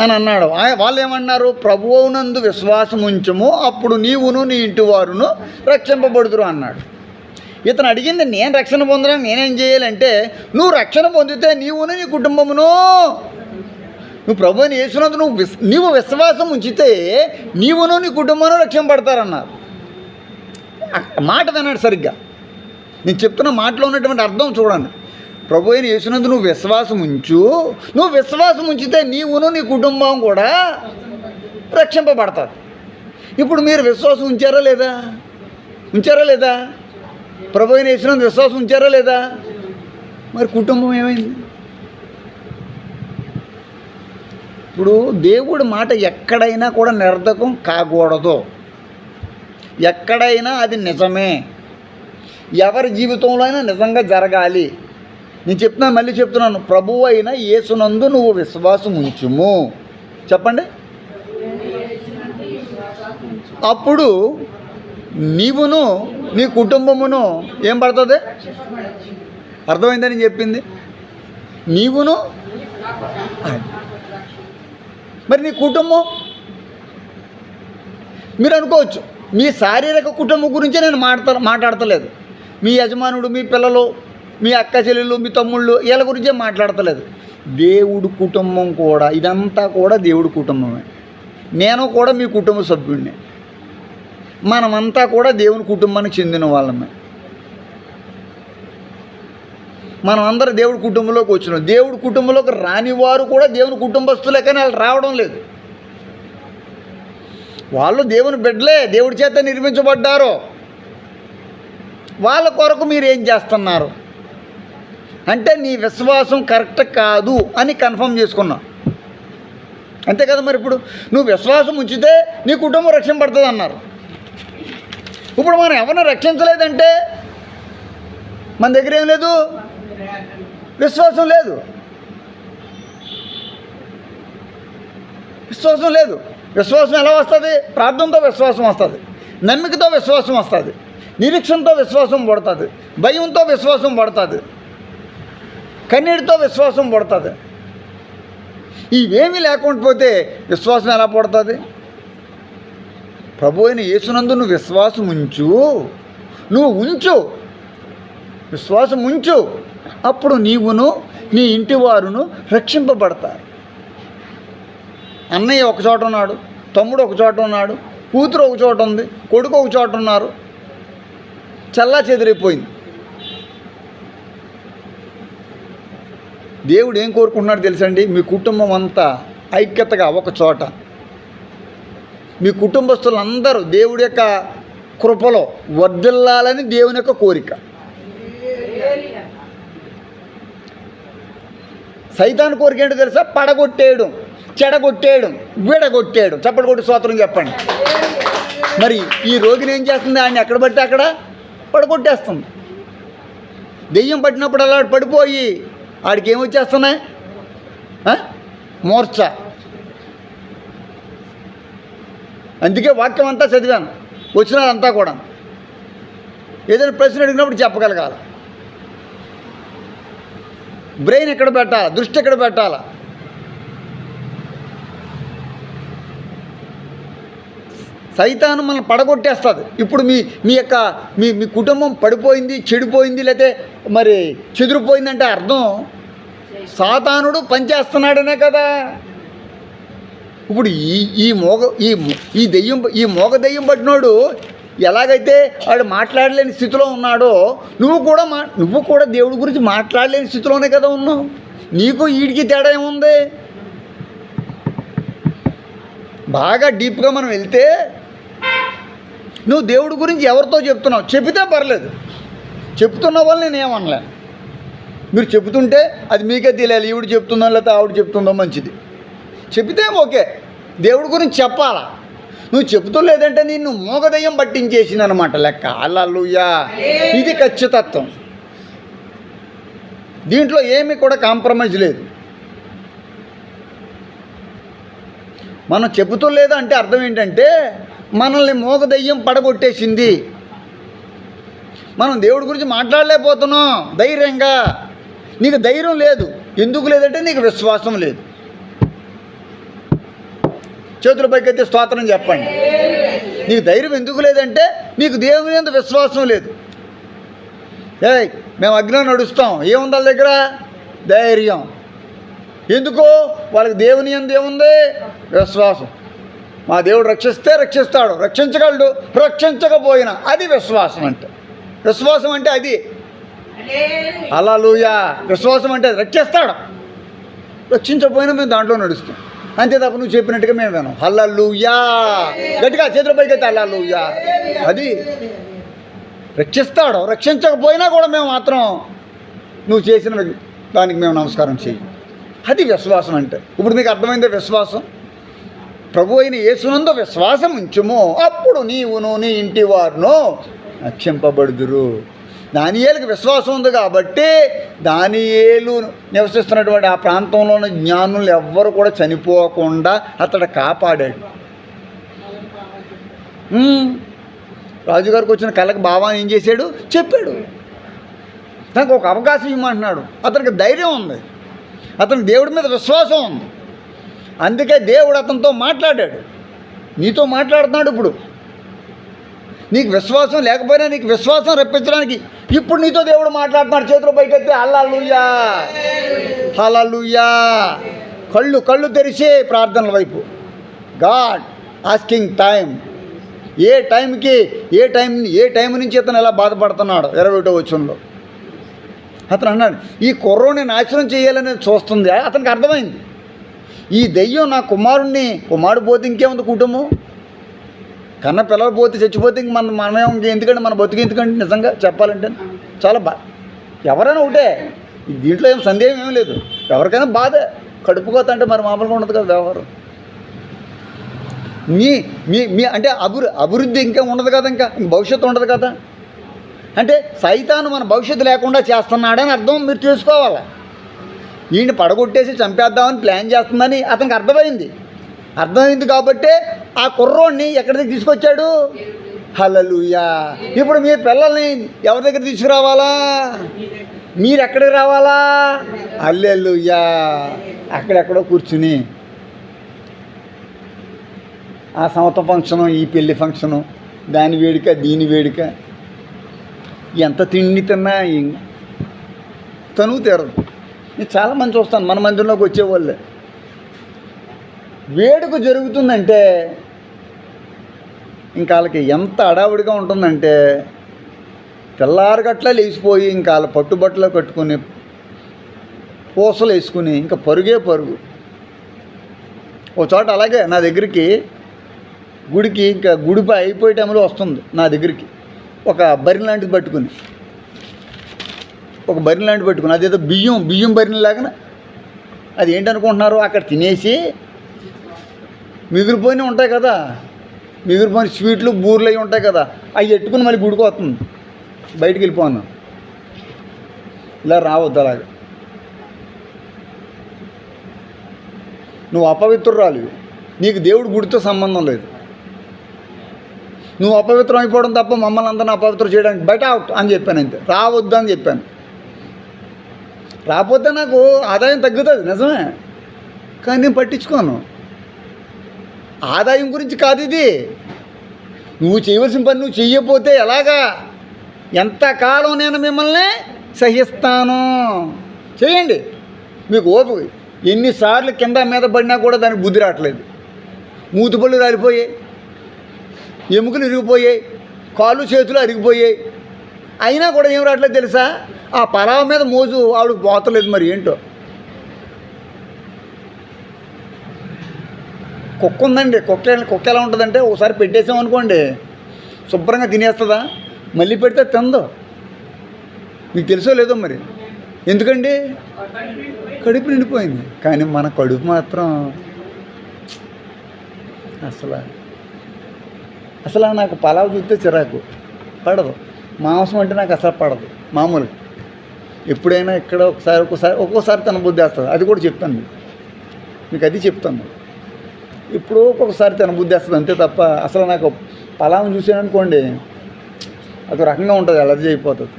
అని అన్నాడు. వాళ్ళు ఏమన్నారు? ప్రభువునందు విశ్వాసం ఉంచుము, అప్పుడు నీవును నీ ఇంటి వారును రక్షింపబడుదురు అన్నాడు. ఇతను అడిగింది నేను రక్షణ పొందడానికి నేనేం చేయాలంటే, నువ్వు రక్షణ పొందితే నీవును నీ కుటుంబమును, నువ్వు ప్రభువుని యేసునందు నీవు విశ్వాసం ఉంచితే నీవును నీ కుటుంబమును రక్షింపబడతారన్నారు. మాట విన్నాడు సరిగ్గా. నేను చెప్తున్న మాటలో ఉన్నటువంటి అర్థం చూడండి. ప్రభు అయిన యేసునందు నువ్వు విశ్వాసం ఉంచు, నువ్వు విశ్వాసం ఉంచితే నీవును నీ కుటుంబం కూడా రక్షింపబడతారు. ఇప్పుడు మీరు విశ్వాసం ఉంచారా లేదా? ఉంచారా లేదా? ప్రభు అయిన యేసునందు విశ్వాసం ఉంచారా లేదా? మరి కుటుంబం ఏమైంది? ఇప్పుడు దేవుడి మాట ఎక్కడైనా కూడా నిరర్ధకం కాకూడదు. ఎక్కడైనా అది నిజమే, ఎవరి జీవితంలో అయినా నిజంగా జరగాలి. నేను చెప్తున్నాను, మళ్ళీ చెప్తున్నాను, ప్రభువు అయిన యేసునందు నువ్వు విశ్వాసం ఉంచుము. చెప్పండి. అప్పుడు నీవును నీ కుటుంబమును ఏం పడుతుంది? అర్థమైందని చెప్పింది. నీవును, మరి నీ కుటుంబం, మీరు అనుకోవచ్చు మీ శారీరక కుటుంబం గురించే నేను మాట్లాడతలేదు. మీ యజమానుడు, మీ పిల్లలు, మీ అక్క చెల్లెళ్ళు, మీ తమ్ముళ్ళు, వీళ్ళ గురించే మాట్లాడతలేదు. దేవుడు కుటుంబం కూడా, ఇదంతా కూడా దేవుడి కుటుంబమే. నేను కూడా మీ కుటుంబ సభ్యుడిని. మనమంతా కూడా దేవుని కుటుంబానికి చెందిన వాళ్ళమే. మనం అందరూ దేవుడి కుటుంబంలోకి వచ్చినాం. దేవుడి కుటుంబంలోకి రాని వారు కూడా దేవుని కుటుంబస్తులే, కానీ వాళ్ళు రావడం లేదు. వాళ్ళు దేవుని బిడ్డలే, దేవుడి చేత నిర్మించబడ్డారు. వాళ్ళ కొరకు మీరు ఏం చేస్తున్నారు అంటే నీ విశ్వాసం కరెక్ట్ కాదు అని కన్ఫర్మ్ చేసుకున్నావు. అంతే కదా. మరి ఇప్పుడు నువ్వు విశ్వాసం ఉంచితే నీ కుటుంబం రక్షింపబడుతుంది అన్నారు. ఇప్పుడు మనం ఎవరిని రక్షించలేదంటే మన దగ్గర ఏం లేదు, విశ్వాసం లేదు. విశ్వాసం లేదు. విశ్వాసం ఎలా వస్తుంది? ప్రార్థనతో విశ్వాసం వస్తుంది, నమ్మికతో విశ్వాసం వస్తుంది, నిరీక్షణతో విశ్వాసం పడుతుంది, భయంతో విశ్వాసం పడుతుంది, కన్నీటితో విశ్వాసం పడుతుంది. ఇవేమీ లేకుండా పోతే విశ్వాసం ఎలా పడుతుంది? ప్రభు అయిన యేసునందు నువ్వు విశ్వాసం ఉంచు, నువ్వు ఉంచు, విశ్వాసం ఉంచు, అప్పుడు నీవును నీ ఇంటి వారును రక్షింపబడతారు. అన్నయ్య ఒక చోట ఉన్నాడు, తమ్ముడు ఒక చోట ఉన్నాడు, కూతురు ఒక చోట ఉంది, కొడుకు ఒక చోట ఉన్నారు. చల్లా చెదిరైపోయింది. దేవుడు ఏం కోరుకుంటున్నాడు తెలుసండి? మీ కుటుంబం అంతా ఐక్యతగా ఒక చోట, మీ కుటుంబస్తులందరూ దేవుడి యొక్క కృపలో వర్ధిల్లాలని దేవుని యొక్క కోరిక. సైతాను కోరిక ఏంటో తెలుసా? పడగొట్టేయడం, చెడగొట్టేయడం, విడగొట్టేయడం. చప్పటి కొట్టి స్తోత్రం చెప్పండి. మరి ఈ రోగిని ఏం చేస్తుంది? ఆయన ఎక్కడ పడితే అక్కడ పడగొట్టేస్తుంది. దెయ్యం పట్టినప్పుడు అలా పడిపోయి ఆడికి ఏమొచ్చేస్తున్నాయి? మూర్ఛ. అందుకే వాక్యం అంతా చదివాను, వచ్చినదంతా కూడా. ఏదైనా ప్రశ్న అడిగినప్పుడు చెప్పగలగాలి. బ్రెయిన్ ఎక్కడ పెట్టాలా, దృష్టి ఎక్కడ పెట్టాలా. సైతాను మనల్ని పడగొట్టేస్తుంది. ఇప్పుడు మీ యొక్క మీ కుటుంబం పడిపోయింది, చెడిపోయింది, లేకపోతే మరి చెదిరిపోయిందంటే అర్థం సాతానుడు పనిచేస్తున్నాడనే కదా. ఇప్పుడు ఈ మోగ దెయ్యం పట్టినోడు ఎలాగైతే వాడు మాట్లాడలేని స్థితిలో ఉన్నాడో నువ్వు కూడా దేవుడి గురించి మాట్లాడలేని స్థితిలోనే కదా ఉన్నావు. నీకు వీడికి తేడా ఏముంది? బాగా డీప్గా మనం వెళ్తే నువ్వు దేవుడి గురించి ఎవరితో చెప్తున్నావు? చెబితే పర్లేదు, చెప్తున్న వాళ్ళు నేను ఏమనలేను. మీరు చెబుతుంటే అది మీకే తెలియాలి, ఈవిడ చెప్తుందో లేకపోతే ఆవిడ చెప్తుందో మంచిది. చెబితే ఓకే, దేవుడి గురించి చెప్పాలా. నువ్వు చెబుతూ లేదంటే నిన్ను మోగదయ్యం పట్టించేసిందనమాట లెక్క. హల్లెలూయా. ఇది ఖచ్చితత్వం. దీంట్లో ఏమీ కూడా కాంప్రమైజ్ లేదు. మనం చెబుతూ లేదా అంటే అర్థం ఏంటంటే మనల్ని మోగదయ్యం పడగొట్టేసింది. మనం దేవుడి గురించి మాట్లాడలేకపోతున్నాం ధైర్యంగా. నీకు ధైర్యం లేదు. ఎందుకు లేదంటే నీకు విశ్వాసం లేదు. చేతుల పైకైతే స్తోత్రం చెప్పండి. నీకు ధైర్యం ఎందుకు లేదంటే నీకు దేవుని యందు విశ్వాసం లేదు. మేము అగ్నిలో నడుస్తాం, ఏముంది వాళ్ళ దగ్గర? ధైర్యం. ఎందుకు? వాళ్ళకి దేవుని యందు ఏముంది? విశ్వాసం. మా దేవుడు రక్షిస్తే రక్షిస్తాడు, రక్షించగలడు, రక్షించకపోయినా అది విశ్వాసం అంటే. విశ్వాసం అంటే అది. హల్లెలూయా. విశ్వాసం అంటే రక్షిస్తాడు, రక్షించకపోయినా మేము దాంట్లో నడుస్తాం. అంతే తప్ప నువ్వు చెప్పినట్టుగా మేము విన్నాం. హల్లెలూయా. గట్టిగా చేతుల పైకి అయితే హల్లెలూయా. అది రక్షిస్తాడు, రక్షించకపోయినా కూడా మేము మాత్రం నువ్వు చేసిన దానికి మేము నమస్కారం చేయి. అది విశ్వాసం అంటే. ఇప్పుడు మీకు అర్థమైందే విశ్వాసం. ప్రభు అయిన యేసునందు విశ్వాసం ఉంచుము, అప్పుడు నీవును నీ ఇంటి వారును రక్షింపబడుదురు. దానియేలుకి విశ్వాసం ఉంది కాబట్టి దానియేలు నివసిస్తున్నటువంటి ఆ ప్రాంతంలోని జ్ఞానులు ఎవ్వరు కూడా చనిపోకుండా అతడు కాపాడాడు. రాజుగారికి వచ్చిన కళ్ళకి బాబా ఏం చేశాడు? చెప్పాడు. తనకు ఒక అవకాశం ఇవ్వమంటున్నాడు. అతనికి ధైర్యం ఉంది, అతనికి దేవుడి మీద విశ్వాసం ఉంది. అందుకే దేవుడు అతనితో మాట్లాడాడు. నీతో మాట్లాడుతున్నాడు. ఇప్పుడు నీకు విశ్వాసం లేకపోయినా నీకు విశ్వాసం రప్పించడానికి ఇప్పుడు నీతో దేవుడు మాట్లాడుతున్నాడు. చేతుల పైకెత్తి హల్లెలూయా, హల్లెలూయా. కళ్ళు తెరిచే ప్రార్థనల వైపు. God asking time. ఏ టైం నుంచి అతను ఎలా బాధపడుతున్నాడు? 21వ వచనంలో అతను అన్నాడు, ఈ కుర్రోని నాశనం చేయాలని చూస్తుంది. అతనికి అర్థమైంది, ఈ దెయ్యం నా కుమారుడు పోతే ఇంకేముంది కుటుంబం? కన్న పిల్లలు పోతే చచ్చిపోతే ఇంక మనమేం ఎందుకంటే మన బతుకు ఎందుకంటే నిజంగా చెప్పాలంటే చాలా ఎవరైనా ఒకటే. దీంట్లో ఏం సందేహం ఏమీ లేదు. ఎవరికైనా బాధ. కడుపుకోత అంటే మరి మామూలుగా ఉండదు కదా వ్యవహారం. మీ అంటే అభివృద్ధి ఇంకా ఉండదు కదా, ఇంకా భవిష్యత్తు ఉండదు కదా. అంటే సైతాను మన భవిష్యత్తు లేకుండా చేస్తున్నాడని అర్థం మీరు తెలుసుకోవాలి. ఈయన పడగొట్టేసి చంపేద్దామని ప్లాన్ చేస్తుందని అతనికి అర్థమైంది కాబట్టి ఆ కుర్రోడిని ఎక్కడి దగ్గర తీసుకొచ్చాడు? హల్లెలూయా. ఇప్పుడు మీ పిల్లల్ని ఎవరి దగ్గర తీసుకురావాలా? మీరు ఎక్కడికి రావాలా? హల్లెలూయా. అక్కడెక్కడో కూర్చుని ఆ సంవత్సరం ఫంక్షను, ఈ పెళ్లి ఫంక్షను, దాని వేడుక, దీని వేడుక, ఎంత తిండి తిన్నా తనువు తీరదు. నేను చాలామంది చూస్తాను మన మందిరంలోకి వచ్చేవాళ్ళే. వేడుక జరుగుతుందంటే ఇంకా వాళ్ళకి ఎంత అడావుడిగా ఉంటుందంటే తెల్లారగట్ల లేచిపోయి ఇంకా వాళ్ళ పట్టుబట్టలు కట్టుకుని పూసలు వేసుకుని ఇంకా పరుగు. ఓ చోట అలాగే నా దగ్గరికి గుడికి ఇంకా గుడిపై అయిపోయే టైంలో వస్తుంది నా దగ్గరికి ఒక బరిని లాంటిది పట్టుకుని, అదేదో బియ్యం బరినిలాగా. అది ఏంటనుకుంటున్నారు? అక్కడ తినేసి మిగిలిపోయినవి ఉంటాయి కదా, మిగిలిపోయిన స్వీట్లు బూర్లు అవి ఉంటాయి కదా, అవి ఎట్టుకుని మళ్ళీ గుడికి వస్తుంది. బయటికి వెళ్ళిపోను, ఇలా రావద్దు. అలాగే నువ్వు అపవిత్రురాలు, నీకు దేవుడు గుడితో సంబంధం లేదు. నువ్వు అపవిత్రం అయిపోవడం తప్ప మమ్మల్ని అందరిని అపవిత్రం చేయడానికి బయట అవుట్ అని చెప్పాను. అంతే, రావద్దు అని చెప్పాను. రాకపోతే నాకు ఆదాయం తగ్గుతుంది నిజమే, కానీ నేను పట్టించుకోను. ఆదాయం గురించి కాదు ఇది. నువ్వు చేయవలసిన పని నువ్వు చెయ్యకపోతే ఎలాగా? ఎంతకాలం నేను మిమ్మల్ని సహిస్తాను? చేయండి. మీకు ఓపిక. ఎన్నిసార్లు కింద మీద పడినా కూడా దానికి బుద్ధి రావట్లేదు. మూతిపళ్ళు రాలిపోయాయి, ఎముకలు ఇరిగిపోయాయి, కాళ్ళు చేతులు అరిగిపోయాయి. అయినా కూడా ఏం రావట్లేదు తెలుసా? ఆ పలావ మీద మోజు ఆవిడకి పోతలేదు. మరి ఏంటో కుక్క ఉందండి, కుక్క ఎలా ఉంటుందంటే ఒకసారి పెట్టేసాం అనుకోండి శుభ్రంగా తినేస్తుందా, మళ్ళీ పెడితే తిందో. మీకు తెలుసో లేదో మరి. ఎందుకండి? కడుపు నిండిపోయింది. కానీ మన కడుపు మాత్రం అసలు నాకు పలావ్ చూస్తే చిరాకు పడదు, మాంసం అంటే నాకు అసలు పడదు. మామూలు ఎప్పుడైనా ఇక్కడ ఒక్కోసారి తినబుద్ధి వేస్తుంది, అది కూడా చెప్తాను మీకు అది చెప్తాను. ఇప్పుడు ఒక్కొక్కసారి తినబుద్ధి వేస్తుంది అంతే తప్ప అసలు నాకు పలావ్ని చూసాను అనుకోండి అది రకంగా ఉంటుంది, అలర్జీ అయిపోతుంది.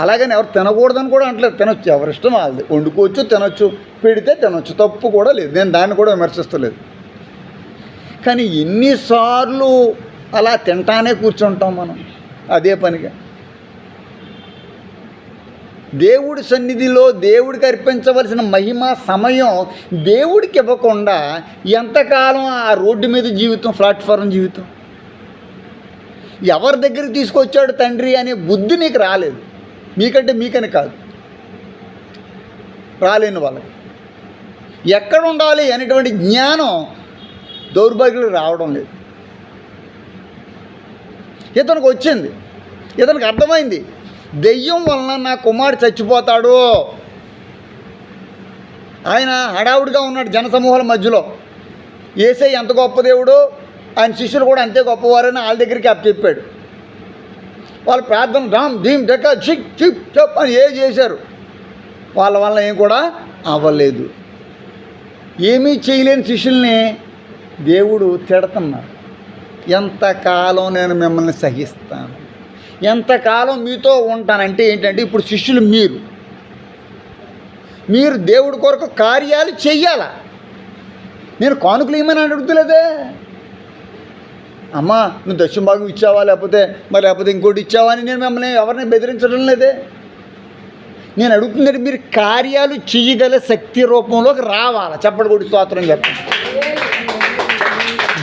అలాగని ఎవరు తినకూడదని కూడా అంటలేదు, తినొచ్చు, ఎవరిష్టం వాళ్ళది. వండుకోవచ్చు, తినొచ్చు, పెడితే తినొచ్చు, తప్పు కూడా లేదు, నేను దాన్ని కూడా విమర్శిస్తలేదు. కానీ ఎన్నిసార్లు అలా తింటానే కూర్చుంటాం మనం అదే పనిగా. దేవుడి సన్నిధిలో దేవుడికి అర్పించవలసిన మహిమ సమయం దేవుడికి ఇవ్వకుండా ఎంతకాలం ఆ రోడ్డు మీద జీవితం, ప్లాట్ఫారం జీవితం? ఎవరి దగ్గరికి తీసుకొచ్చాడు తండ్రి అనే బుద్ధి నీకు రాలేదు, మీకని కాదు, రాలేని వాళ్ళకి. ఎక్కడ ఉండాలి అనేటువంటి జ్ఞానం దౌర్భాగ్యులకు రావడం లేదు. ఇతనికి వచ్చింది, ఇతనికి అర్థమైంది, దెయ్యం వలన నా కుమారుడు చచ్చిపోతాడు. ఆయన హడావుడిగా ఉన్నాడు జనసమూహాల మధ్యలో. యేసయ్య ఎంత గొప్ప దేవుడు, ఆయన శిష్యులు కూడా అంతే గొప్పవారని వాళ్ళ దగ్గరికి చెప్పాడు. వాళ్ళు ప్రార్థన రామ్ ధీమ్ డెక్క చిక్ చిప్ చప్ అని చేశారు, వాళ్ళ వల్ల ఏం కూడా అవ్వలేదు. ఏమీ చేయలేని శిష్యుల్ని దేవుడు తిడుతున్నాడు. ఎంతకాలం నేను మిమ్మల్ని సహిస్తాను, ఎంతకాలం మీతో ఉంటానంటే ఏంటంటే ఇప్పుడు శిష్యులు మీరు దేవుడి కొరకు కార్యాలు చెయ్యాలా. నేను కానుకలు ఏమని అడుగుతలేదే, అమ్మా నువ్వు దక్షిణ భాగం ఇచ్చావా లేకపోతే ఇంకోటి ఇచ్చావా అని నేను మిమ్మల్ని ఎవరిని బెదిరించడం లేదే. నేను అడుగుతుందంటే మీరు కార్యాలు చెయ్యగల శక్తి రూపంలోకి రావాలా. చెప్పండి కూడా స్తోత్రం చెప్పండి.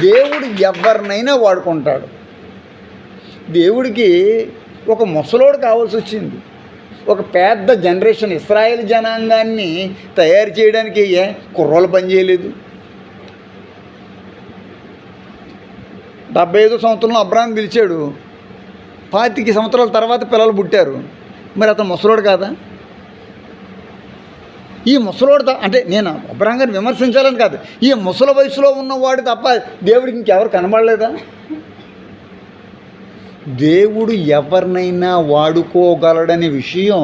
దేవుడు ఎవరినైనా వాడుకుంటాడు. దేవుడికి ఒక ముసలోడు కావాల్సి వచ్చింది, ఒక పెద్ద జనరేషన్ ఇశ్రాయేల్ జనాంగాన్ని తయారు చేయడానికి కుర్రోళ్ళు పనిచేయలేదు. 75 సంవత్సరంలో అబ్రాహాం పిలిచాడు, 25 సంవత్సరాల తర్వాత పిల్లలు పుట్టారు. మరి అతను ముసలోడు కాదా? ఈ ముసలోడు అంటే నేను అబ్రాహాం గారిని విమర్శించాలని కాదు, ఈ ముసల వయసులో ఉన్నవాడు తప్ప దేవుడికి ఇంకెవరు కనబడలేదా? దేవుడు ఎవరినైనా వాడుకోగలడనే విషయం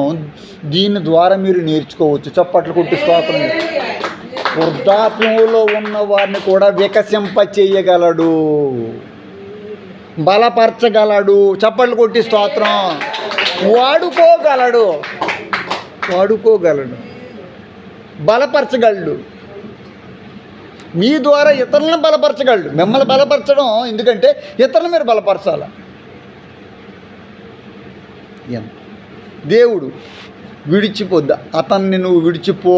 దీని ద్వారా మీరు నేర్చుకోవచ్చు. చప్పట్లు కొట్టి స్తోత్రం. వృద్ధాప్యంలో ఉన్న వారిని కూడా వికసింప చేయగలడు, బలపరచగలడు. చప్పట్లు కొట్టి స్తోత్రం. వాడుకోగలడు, బలపరచగలడు. మీ ద్వారా ఇతరులను బలపరచగలడు. మిమ్మల్ని బలపరచడం ఎందుకంటే ఇతరులను మీరు బలపరచాలి. దేవుడు విడిచిపోద్దా, అతన్ని నువ్వు విడిచిపో,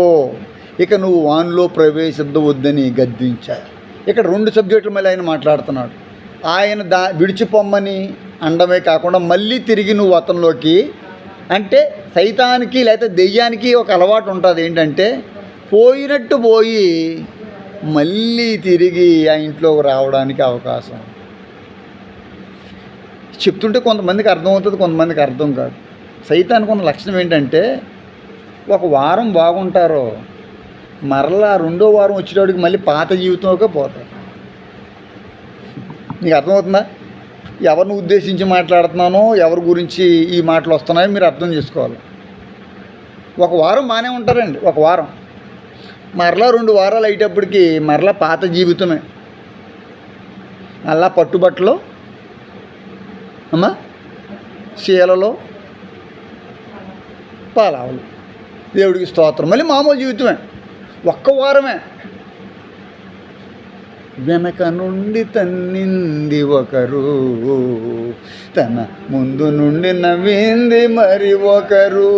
ఇక నువ్వు వానిలో ప్రవేశించవద్దని గద్దించాడు. ఇక్కడ 2 సబ్జెక్టులు మళ్ళీ ఆయన మాట్లాడుతున్నాడు. ఆయన విడిచిపోమ్మని అండమే కాకుండా మళ్ళీ తిరిగి నువ్వు అతనిలోకి, అంటే సైతానికి లేకపోతే దెయ్యానికి ఒక అలవాటు ఉంటుంది, ఏంటంటే పోయినట్టు పోయి మళ్ళీ తిరిగి ఆ ఇంట్లోకి రావడానికి అవకాశం. చెప్తుంటే కొంతమందికి అర్థమవుతుంది, కొంతమందికి అర్థం కాదు. సైతానికి ఉన్న లక్షణం ఏంటంటే ఒక వారం బాగుంటారో మరలా 2వ వారం వచ్చేటప్పటికి మళ్ళీ పాత జీవితంలోకే పోతారు. నీకు అర్థమవుతుందా? ఎవరిని ఉద్దేశించి మాట్లాడుతున్నానో, ఎవరి గురించి ఈ మాటలు వస్తున్నాయో మీరు అర్థం చేసుకోవాలి. ఒక వారం బాగానే ఉంటారండి, ఒక వారం మరలా 2 వారాలు అయ్యేటప్పటికి మరలా పాత జీవితమే. అలా పట్టుబట్టలో అమ్మా చీలలో పాలావులు. దేవుడికి స్తోత్రం. మళ్ళీ మామూలు జీవితమే, ఒక్క వారమే. వెనక నుండి తన్నింది ఒకరు, తన ముందు నుండి నవ్వింది మరి ఒకరు.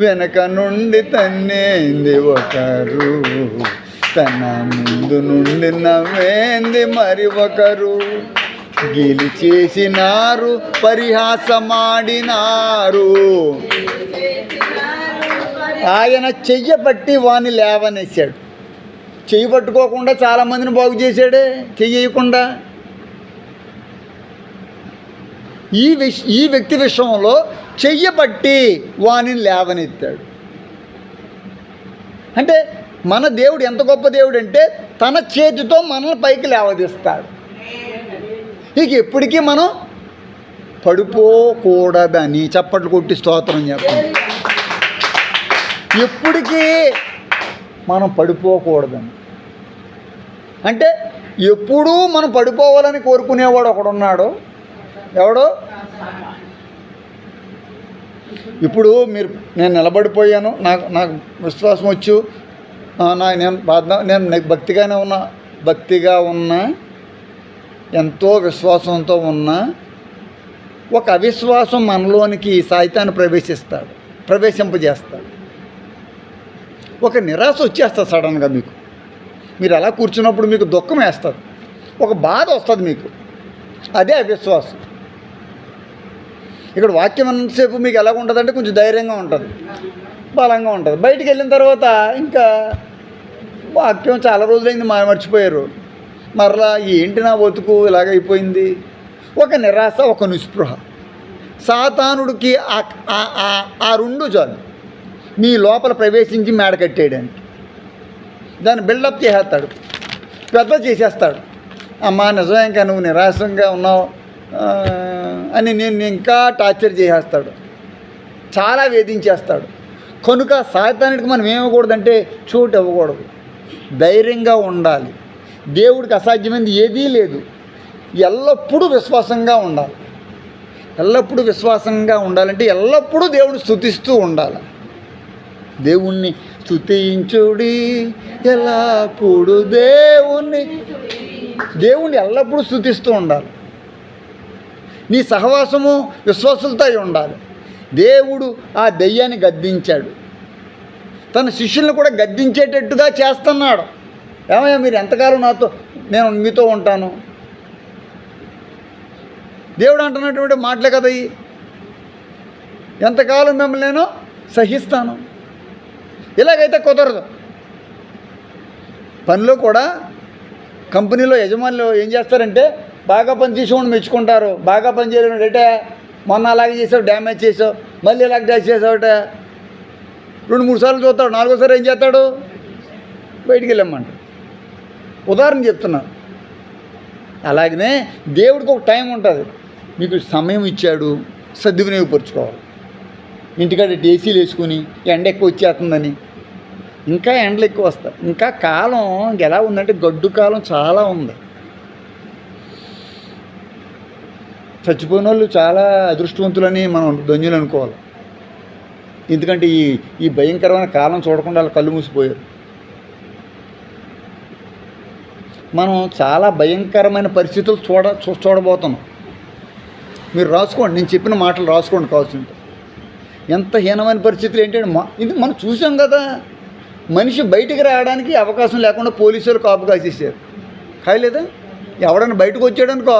వెనక నుండి తన్నింది ఒకరు, తన ముందు నుండి నవ్వింది మరి ఒకరు. గేలి చేసినారు, పరిహాసమాడినారు, ఆయన చెయ్యబట్టి వాని లేవనేశాడు. చెయ్యి పట్టుకోకుండా చాలామందిని బాగు చేశాడే, చెయ్యకుండా. ఈ వ్యక్తి విషయంలో చెయ్యబట్టి వానిని లేవనెత్తాడు. అంటే మన దేవుడు ఎంత గొప్ప దేవుడు అంటే తన చేతితో మనల్ని పైకి లేవదీస్తాడు. ఇక ఎప్పటికీ మనం పడిపోకూడదని చప్పట్లు కొట్టి స్తోత్రం చెప్పండి. ఎప్పటికీ మనం పడిపోకూడదని అంటే ఎప్పుడూ మనం పడిపోవాలని కోరుకునేవాడు ఒకడున్నాడు. ఎవడో ఇప్పుడు నేను నిలబడిపోయాను, నాకు విశ్వాసం వచ్చు, నేను భక్తిగా ఉన్నా ఎంతో విశ్వాసంతో ఉన్నా ఒక అవిశ్వాసం మనలోనికి సైతాన్ని ప్రవేశింపజేస్తాడు. ఒక నిరాశ వచ్చేస్తుంది సడన్గా మీకు. మీరు అలా కూర్చున్నప్పుడు మీకు దుఃఖం వేస్తుంది, ఒక బాధ వస్తుంది మీకు. అదే అవిశ్వాసం. ఇక్కడ వాక్యం అంతసేపు మీకు ఎలాగ ఉంటుందంటే కొంచెం ధైర్యంగా ఉంటుంది, బలంగా ఉంటుంది. బయటికి వెళ్ళిన తర్వాత ఇంకా వాక్యం చాలా రోజులైంది మర్చిపోయారు. మరలా ఏంటి నా బతుకు ఇలాగైపోయింది. ఒక నిరాశ, ఒక నిస్పృహ. సాతానుడికి ఆ రెండు చాలు మీ లోపల ప్రవేశించి మేడ కట్టేయడానికి. దాన్ని బిల్డప్ చేసేస్తాడు, పెద్ద చేసేస్తాడు. అమ్మా నిజమే, ఇంకా నువ్వు నిరాశంగా ఉన్నావు అని నేను ఇంకా టార్చర్ చేసేస్తాడు, చాలా వేధించేస్తాడు. కనుక సాతానుడికి మనం ఏమకూడదంటే చోటు ఇవ్వకూడదు, ధైర్యంగా ఉండాలి. దేవుడికి అసాధ్యమైనది ఏదీ లేదు. ఎల్లప్పుడూ విశ్వాసంగా ఉండాలి. ఎల్లప్పుడూ విశ్వాసంగా ఉండాలంటే ఎల్లప్పుడూ దేవుడిని స్తుతిస్తూ ఉండాలి. దేవుణ్ణి స్తుతించుడి ఎల్లప్పుడూ, దేవుణ్ణి ఎల్లప్పుడూ స్తుతిస్తూ ఉండాలి. నీ సహవాసము విశ్వాసులతో అయి ఉండాలి. దేవుడు ఆ దెయ్యాన్ని గద్దించాడు, తన శిష్యులను కూడా గద్దించేటట్టుగా చేస్తున్నాడు. ఏమయ్యా మీరు ఎంతకాలం నేను మీతో ఉంటాను. దేవుడు అంటున్నటువంటి మాటలే కదా ఇవి. ఎంతకాలం మిమ్మల్ని నేను సహిస్తాను. ఇలాగైతే కుదరదు. పనిలో కూడా కంపెనీలో యజమానులు ఏం చేస్తారంటే బాగా పని చేసేవాడిని మెచ్చుకుంటారు, బాగా పని చేయలేడు అంటే మొన్న అలాగే చేసావు, డ్యామేజ్ చేసావు, మళ్ళీ ఇలాగ డ్యామేజ్ చేసావుట 2-3 సార్లు చూస్తాడు, 4వ సారి ఏం చేస్తాడు, బయటికి వెళ్ళమంట. ఉదాహరణ చెప్తున్నాను. అలాగనే దేవుడికి ఒక టైం ఉంటుంది. మీకు సమయం ఇచ్చాడు, సద్వినియోగపరుచుకోవాలి. ఇంటికాడ ఏసీలు వేసుకుని ఎండ ఎక్కువ వచ్చేస్తుందని ఇంకా ఎండలు ఎక్కువ వస్తాయి. ఇంకా కాలం ఎలా ఉందంటే గడ్డు కాలం చాలా ఉంది. చచ్చిపోయిన వాళ్ళు చాలా అదృష్టవంతులని మనం ధన్యులు అనుకోవాలి. ఎందుకంటే ఈ భయంకరమైన కాలం చూడకుండా వాళ్ళు కళ్ళు మూసిపోయారు. మనం చాలా భయంకరమైన పరిస్థితులు చూడబోతున్నాం. మీరు రాసుకోండి, నేను చెప్పిన మాటలు రాసుకోండి కావాల్సింది. ఎంత హీనమైన పరిస్థితులు ఏంటంటే ఇది మనం చూసాం కదా. మనిషి బయటికి రావడానికి అవకాశం లేకుండా పోలీసులు కాపు కాసేసారు. కాయలేదా? ఎవడన్నా బయటకు వచ్చాడనుకో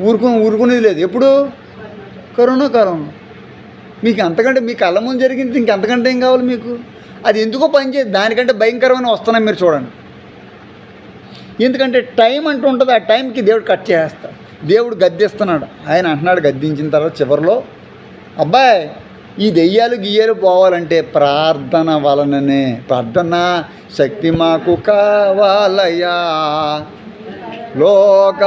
ఊరుకునేది లేదు. ఎప్పుడు? కరోనా కాలం. మీకు అంతకంటే మీ కళ్ళ ముందు జరిగింది ఇంకంతకంటే ఏం కావాలి మీకు? అది ఎందుకో పనిచేయదు. దానికంటే భయంకరమైన వస్తున్నాయి మీరు చూడండి. ఎందుకంటే టైం అంటూ ఉంటుంది. ఆ టైంకి దేవుడు కట్ చేస్తాడు. దేవుడు గద్దిస్తున్నాడు. ఆయన అంటున్నాడు గద్దించిన తర్వాత చివరిలో, అబ్బాయి ఈ దెయ్యాలు గియ్యాలు పోవాలంటే ప్రార్థన వలననే, ప్రార్థన శక్తి మాకు కావాలయ్యా లోక